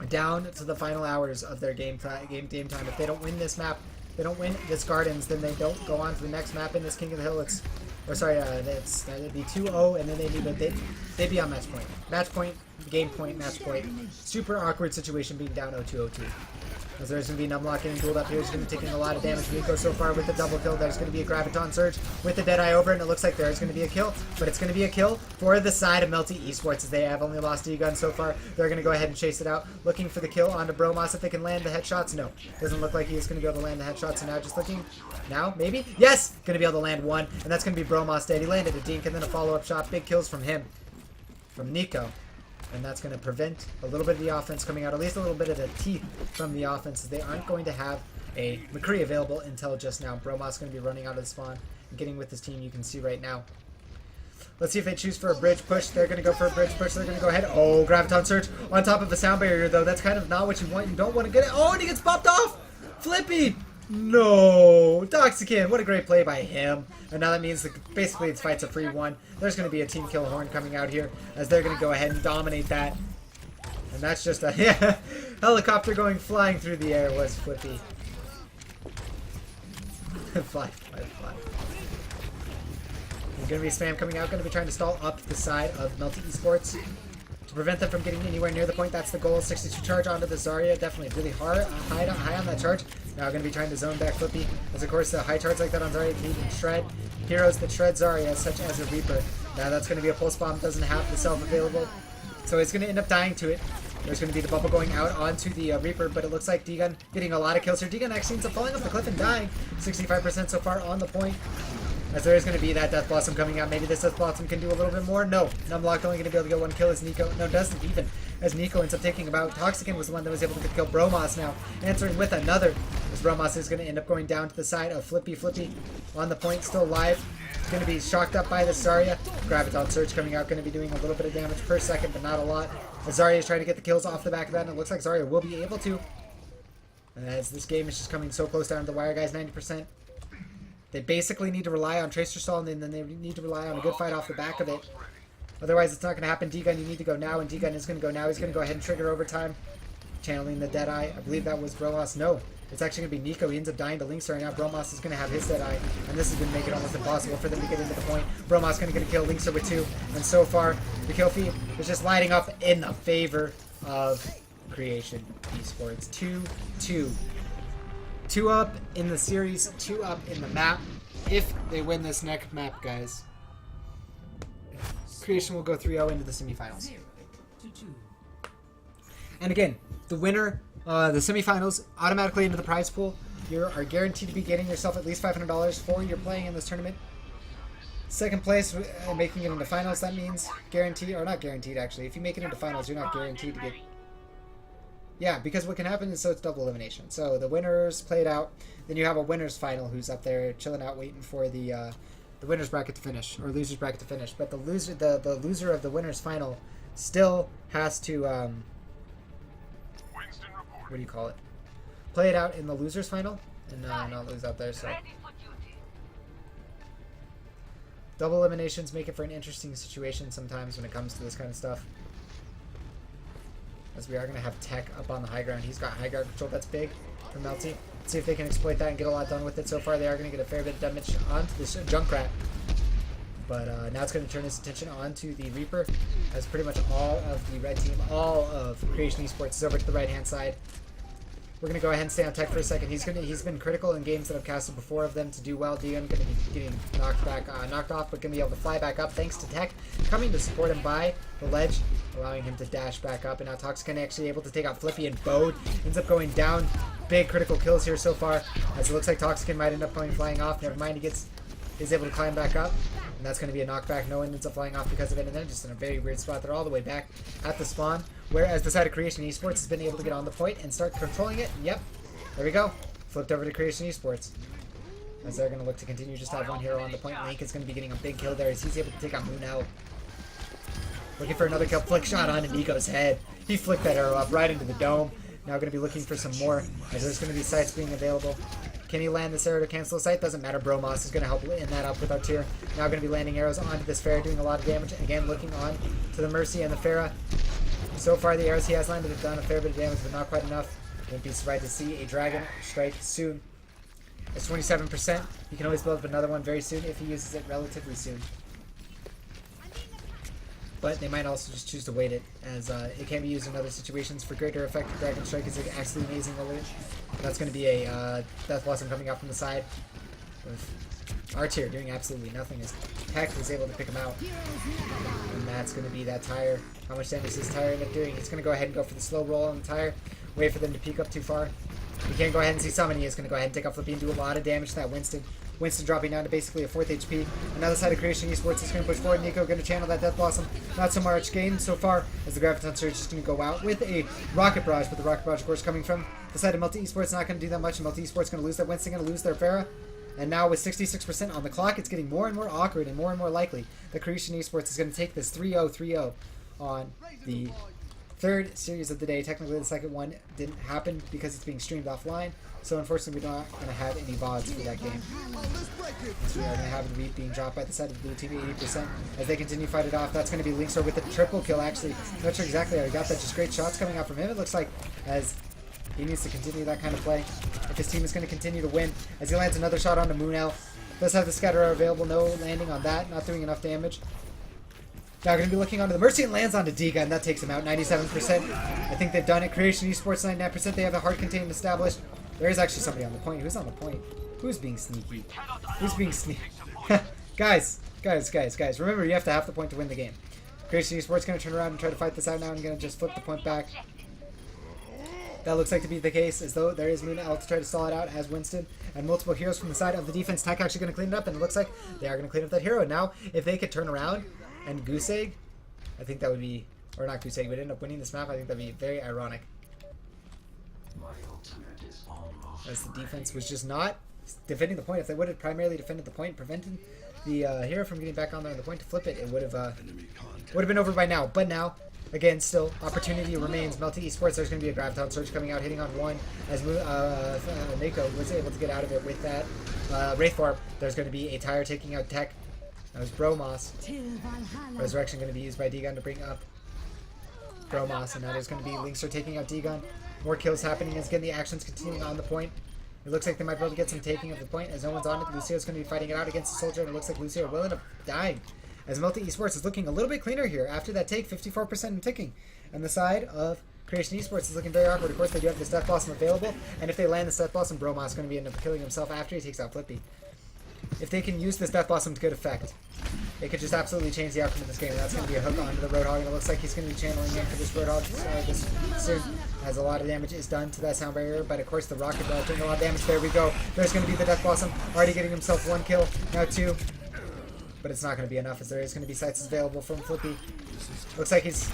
Down to the final hours of their game time. If they don't win this map, they don't win this Gardens, then they don't go on to the next map in this King of the Hill. It'd be 2-0, and then they'd be on match point. Match point, game point, match point. Super awkward situation being down 0-2-0-2. As there's going to be an unlock getting dueled up here. He's going to be taking a lot of damage. Nico so far with the double kill. There's going to be a Graviton Surge with the Deadeye over, and it looks like there's going to be a kill. But it's going to be a kill for the side of Melty Esports, as they have only lost D-Gun so far. They're going to go ahead and chase it out, looking for the kill onto Bromos. If they can land the headshots, no. Doesn't look like he's going to be able to land the headshots. So now just looking. Now, maybe? Yes! Going to be able to land one, and that's going to be Bromos dead. He landed a dink, and then a follow-up shot. Big kills from him. From Nico. And that's going to prevent a little bit of the offense coming out, at least a little bit of the teeth from the offense, as they aren't going to have a McCree available until just now. Bromos going to be running out of the spawn and getting with his team, you can see right now. Let's see if they choose for a bridge push. They're going to go for a bridge push. They're going to go ahead. Oh, Graviton Surge on top of a sound barrier, though. That's kind of not what you want. You don't want to get it. Oh, and he gets popped off! Flippy! No! Toxican! What a great play by him. And now that means that basically this fight's a free one. There's going to be a team kill horn coming out here, as they're going to go ahead and dominate that. And that's just a helicopter going flying through the air was Flippy. Fly. There's going to be spam coming out, going to be trying to stall up the side of Melty Esports to prevent them from getting anywhere near the point. That's the goal. 62 charge onto the Zarya. Definitely really high on that charge. Now going to be trying to zone back Flippy, as of course the high charge like that on Zarya can even shred heroes that shred Zarya, such as a Reaper. Now that's going to be a pulse bomb, doesn't have the self available, so it's going to end up dying to it. There's going to be the bubble going out onto the Reaper, but it looks like D-Gun getting a lot of kills here. D-Gun actually ends up falling off the cliff and dying. 65% so far on the point. As there is going to be that Death Blossom coming out. Maybe this Death Blossom can do a little bit more. No. Numlock only going to be able to get one kill as Nico. No, doesn't even. As Nico ends up taking about. Toxican was the one that was able to get kill Bromos now. Answering with another. As Bromos is going to end up going down to the side of Flippy. Flippy on the point, still alive. Going to be shocked up by the Zarya. Graviton Surge coming out. Going to be doing a little bit of damage per second, but not a lot. As Zarya is trying to get the kills off the back of that, and it looks like Zarya will be able to. As this game is just coming so close down to the wire, guys. 90%. They basically need to rely on Tracer Stall, and then they need to rely on a good fight off the back of it. Otherwise, it's not going to happen. D-Gun, you need to go now, and D-Gun is going to go now. He's going to go ahead and trigger overtime. Channeling the Deadeye. I believe that was Bromos. No, it's actually going to be Nico. He ends up dying to Linkster, and now Bromos is going to have his Deadeye, and this is going to make it almost impossible for them to get into the point. Bromos is going to get a kill Linkster with 2, and so far, the kill feed is just lighting up in the favor of Creation Esports. 2-2. 2 up in the series, 2 up in the map. If they win this next map, guys, Creation will go 3-0 into the semifinals. 0-2. And again, the winner, the semifinals, automatically into the prize pool. You are guaranteed to be getting yourself at least $500 for your playing in this tournament. Second place, making it into finals, that means guaranteed, or not guaranteed actually. If you make it into finals, you're not guaranteed to get... Yeah, because what can happen is, so it's double elimination. So the winners play it out. Then you have a winners final who's up there chilling out, waiting for the winners bracket to finish, or losers bracket to finish. But the loser of the winners final still has to Winston report. what do you call it? Play it out in the losers final and not lose out there. So double eliminations make it for an interesting situation sometimes when it comes to this kind of stuff. As we are going to have Tech up on the high ground. He's got high ground control. That's big for Melty. Let's see if they can exploit that and get a lot done with it. So far, they are going to get a fair bit of damage onto this Junkrat. But now it's going to turn his attention onto the Reaper, as pretty much all of the red team, all of Creation Esports is over to the right-hand side. We're going to go ahead and stay on Tech for a second. He's been critical in games that I've casted before of them to do well. Dion going to be getting knocked off, but going to be able to fly back up thanks to Tech coming to support him by the ledge, allowing him to dash back up. And now Toxican actually able to take out Flippy, and Bode ends up going down. Big critical kills here so far, as it looks like Toxican might end up going flying off. Never mind, is able to climb back up. And that's going to be a knockback. No one ends up flying off because of it. And then just in a very weird spot. They're all the way back at the spawn. Whereas the side of Creation Esports has been able to get on the point and start controlling it. And yep, there we go. Flipped over to Creation Esports. As they're going to look to continue just have one hero on the point. Link is going to be getting a big kill there as he's able to take out Moonell. Looking for another kill. Flick shot on Nico's head. He flicked that arrow up right into the dome. Now going to be looking for some more, as there's going to be sights being available. Can he land this arrow to cancel a sight? Doesn't matter. Bromos is going to help in that up with our tier. Now going to be landing arrows onto this Pharah, doing a lot of damage. Again, looking on to the Mercy and the Pharah. So far, the arrows he has landed have done a fair bit of damage, but not quite enough. Won't be surprised to see a Dragon strike soon. It's 27%. He can always build up another one very soon if he uses it relatively soon. But they might also just choose to wait it, as it can be used in other situations for greater effect. Dragon Strike is absolutely amazing alert. That's going to be a Death Blossom coming out from the side, with our tier doing absolutely nothing, as Tech was able to pick him out. And that's going to be that tire. How much damage does this tire end up doing? He's going to go ahead and go for the slow roll on the tire, wait for them to peek up too far. He can't go ahead and see summon. He is going to go ahead and take out Flippy and do a lot of damage to that Winston. Winston dropping down to basically a 4th HP. Another side of Creation Esports is going to push forward. Nico going to channel that Death Blossom. Not so much gain so far, as the Graviton Surge is going to go out with a Rocket Barrage, but the Rocket Barrage, of course, coming from the side of Melty Esports, not going to do that much. Melty Esports going to lose their Winston, going to lose their Pharah. And now with 66% on the clock, it's getting more and more awkward and more likely that Creation Esports is going to take this 3-0 on the third series of the day. Technically, the second one didn't happen because it's being streamed offline. So unfortunately, we're not going to have any VODs for that game. So we are going to have the Reap being dropped by the side of the blue team, 80%. As they continue to fight it off, that's going to be Linkster with a triple kill, actually. Not sure exactly how he got that. Just great shots coming out from him, it looks like, as he needs to continue that kind of play. If his team is going to continue to win, as he lands another shot onto Moonell. Does have the Scatterer available, no landing on that, not doing enough damage. Now going to be looking onto the Mercy and lands onto Diga, and that takes him out, 97%. I think they've done it. Creation Esports, 99%. They have the hard containment established. There is actually somebody on the point. Who's on the point? Who's being sneaky? Who's being sneaky? guys. Remember, you have to have the point to win the game. Creation Esports going to turn around and try to fight this out now and going to just flip the point back. That looks like to be the case, as though there is Moonell to try to stall it out as Winston and multiple heroes from the side of the defense. Tech actually going to clean it up, and it looks like they are going to clean up that hero. Now, if they could turn around and Goose Egg, I think that would be, or not Goose Egg, would end up winning this map. I think that would be very ironic. As the defense was just not defending the point. If they would have primarily defended the point, prevented the hero from getting back on there on the point to flip it, it would have been over by now. But now, again, still opportunity remains. Melty Esports, there's going to be a Graviton Surge coming out, hitting on one, as Mako was able to get out of it with that Wraith Orb. There's going to be a tire taking out Tech. That was Bromos. Resurrection going to be used by D-Gun to bring up Bromos, and now there's going to be Linkster taking out D-Gun. More kills happening as again the actions continuing on the point. It looks like they might be able to get some taking of the point as no one's on it. Lucio's going to be fighting it out against the soldier, and it looks like Lucio will end up dying. As Melty Esports is looking a little bit cleaner here after that take, 54% in ticking. And the side of Creation Esports is looking very awkward. Of course, they do have this Death Blossom available, and if they land this Death Blossom, Bromos is going to be end up killing himself after he takes out Flippy. If they can use this Death Blossom to good effect, it could just absolutely change the outcome of this game. And that's going to be a hook onto the Roadhog, and it looks like he's going to be channeling in for this Roadhog this soon, as a lot of damage is done to that sound barrier. But of course, the Rocket Ball doing a lot of damage. There we go. There's going to be the Death Blossom, already getting himself 1 kill, now 2. But it's not going to be enough, as there is going to be sights available from Flippy. Looks like he's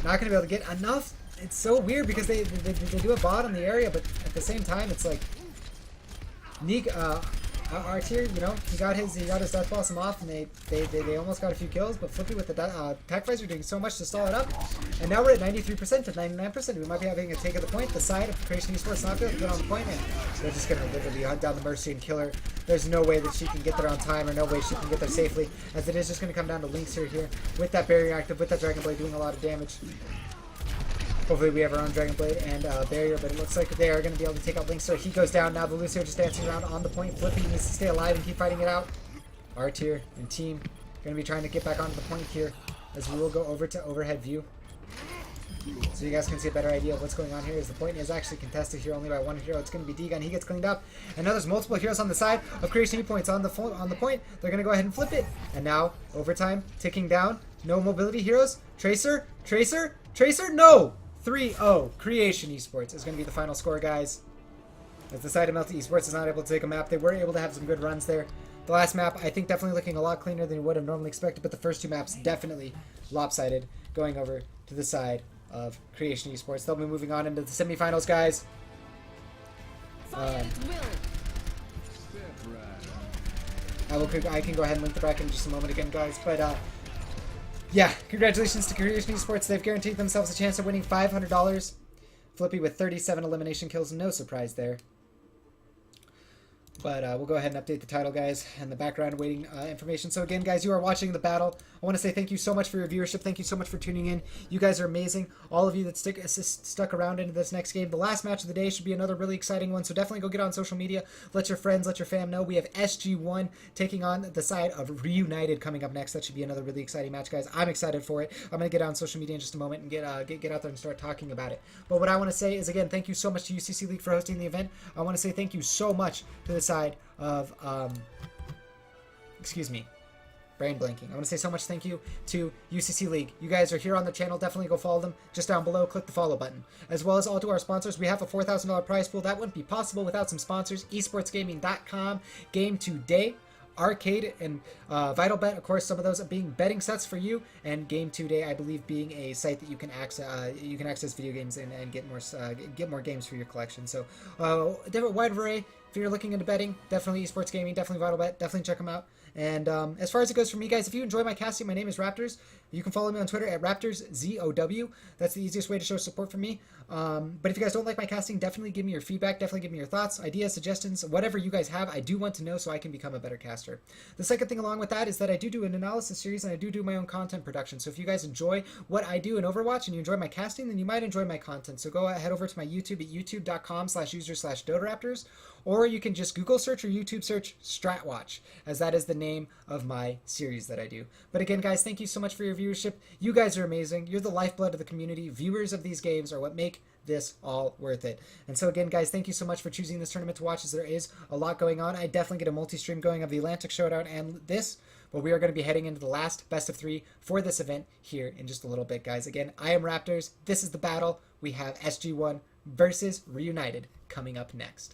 not going to be able to get enough it's so weird because they do a bot on the area, but at the same time, it's like Neek, our tier, you know, he got his death blossom off, and they almost got a few kills, but Flippy with the tech fights are doing so much to stall it up, and now we're at 93% to 99%. We might be having a take of the point. The side of Creation Esports not able to get on the point, and they're just gonna literally hunt down the Mercy and kill her. There's no way that she can get there on time, or no way she can get there safely, as it is just gonna come down to Lynx here with that barrier active, with that Dragon Blade doing a lot of damage. Hopefully we have our own Dragon Blade and barrier, but it looks like they are going to be able to take out Link. So he goes down. Now the Lucio just dancing around on the point. Flippy needs to stay alive and keep fighting it out. Our tier and team going to be trying to get back onto the point here, as we will go over to overhead view. So you guys can see a better idea of what's going on here, as the point is actually contested here only by one hero. It's going to be D-Gun. He gets cleaned up. And now there's multiple heroes on the side of Creation E points on the point. They're going to go ahead and flip it. And now overtime ticking down. No mobility heroes. Tracer. No! 3-0. Creation Esports is going to be the final score, guys. As the side of Melty Esports is not able to take a map, they were able to have some good runs there. The last map, I think, definitely looking a lot cleaner than you would have normally expected, but the first two maps definitely lopsided, going over to the side of Creation Esports. They'll be moving on into the semifinals, guys. I can go ahead and link the bracket in just a moment again, guys, but yeah, congratulations to Creation Esports. They've guaranteed themselves a chance of winning $500. Flippy with 37 elimination kills. No surprise there. But we'll go ahead and update the title, guys, and the background waiting information. So again, guys, you are watching the battle. I want to say thank you so much for your viewership. Thank you so much for tuning in. You guys are amazing. All of you that stuck around into this next game. The last match of the day should be another really exciting one. So definitely go get on social media. Let your friends, let your fam know. We have SG1 taking on the side of Reunited coming up next. That should be another really exciting match, guys. I'm excited for it. I'm going to get on social media in just a moment and get out there and start talking about it. But what I want to say is, again, thank you so much to UCC League for hosting the event. I want to say thank you so much to the side of excuse me, brain blanking. I want to say so much thank you to UCC League. You guys are here on the channel. Definitely go follow them. Just down below, click the follow button. As well as all to our sponsors. We have a $4,000 prize pool. That wouldn't be possible without some sponsors. esportsgaming.com, Game Today, Arcade, and VitalBet. Of course, some of those being betting sets for you, and Game Today, I believe, being a site that you can access video games and get more games for your collection. So different wide array. If you're looking into betting, definitely Esports Gaming, definitely VitalBet, definitely check them out. And as far as it goes for me, guys, if you enjoy my casting, my name is Raptors. You can follow me on Twitter at RaptorsZOW. That's the easiest way to show support for me. But if you guys don't like my casting, definitely give me your feedback. Definitely give me your thoughts, ideas, suggestions, whatever you guys have. I do want to know so I can become a better caster. The second thing along with that is that I do an analysis series, and I do my own content production. So if you guys enjoy what I do in Overwatch and you enjoy my casting, then you might enjoy my content. So go head over to my YouTube at youtube.com/user/DotaRaptors. Or you can just Google search or YouTube search Stratwatch, as that is the name of my series that I do. But again, guys, thank you so much for your viewership. You guys are amazing. You're the lifeblood of the community. Viewers of these games are what make this all worth it. And so again, guys, thank you so much for choosing this tournament to watch, as there is a lot going on. I definitely get a multi-stream going of the Atlantic Showdown and this, but we are going to be heading into the last best of 3 for this event here in just a little bit, guys. Again, I am Raptors. This is the battle. We have SG1 versus Reunited coming up next.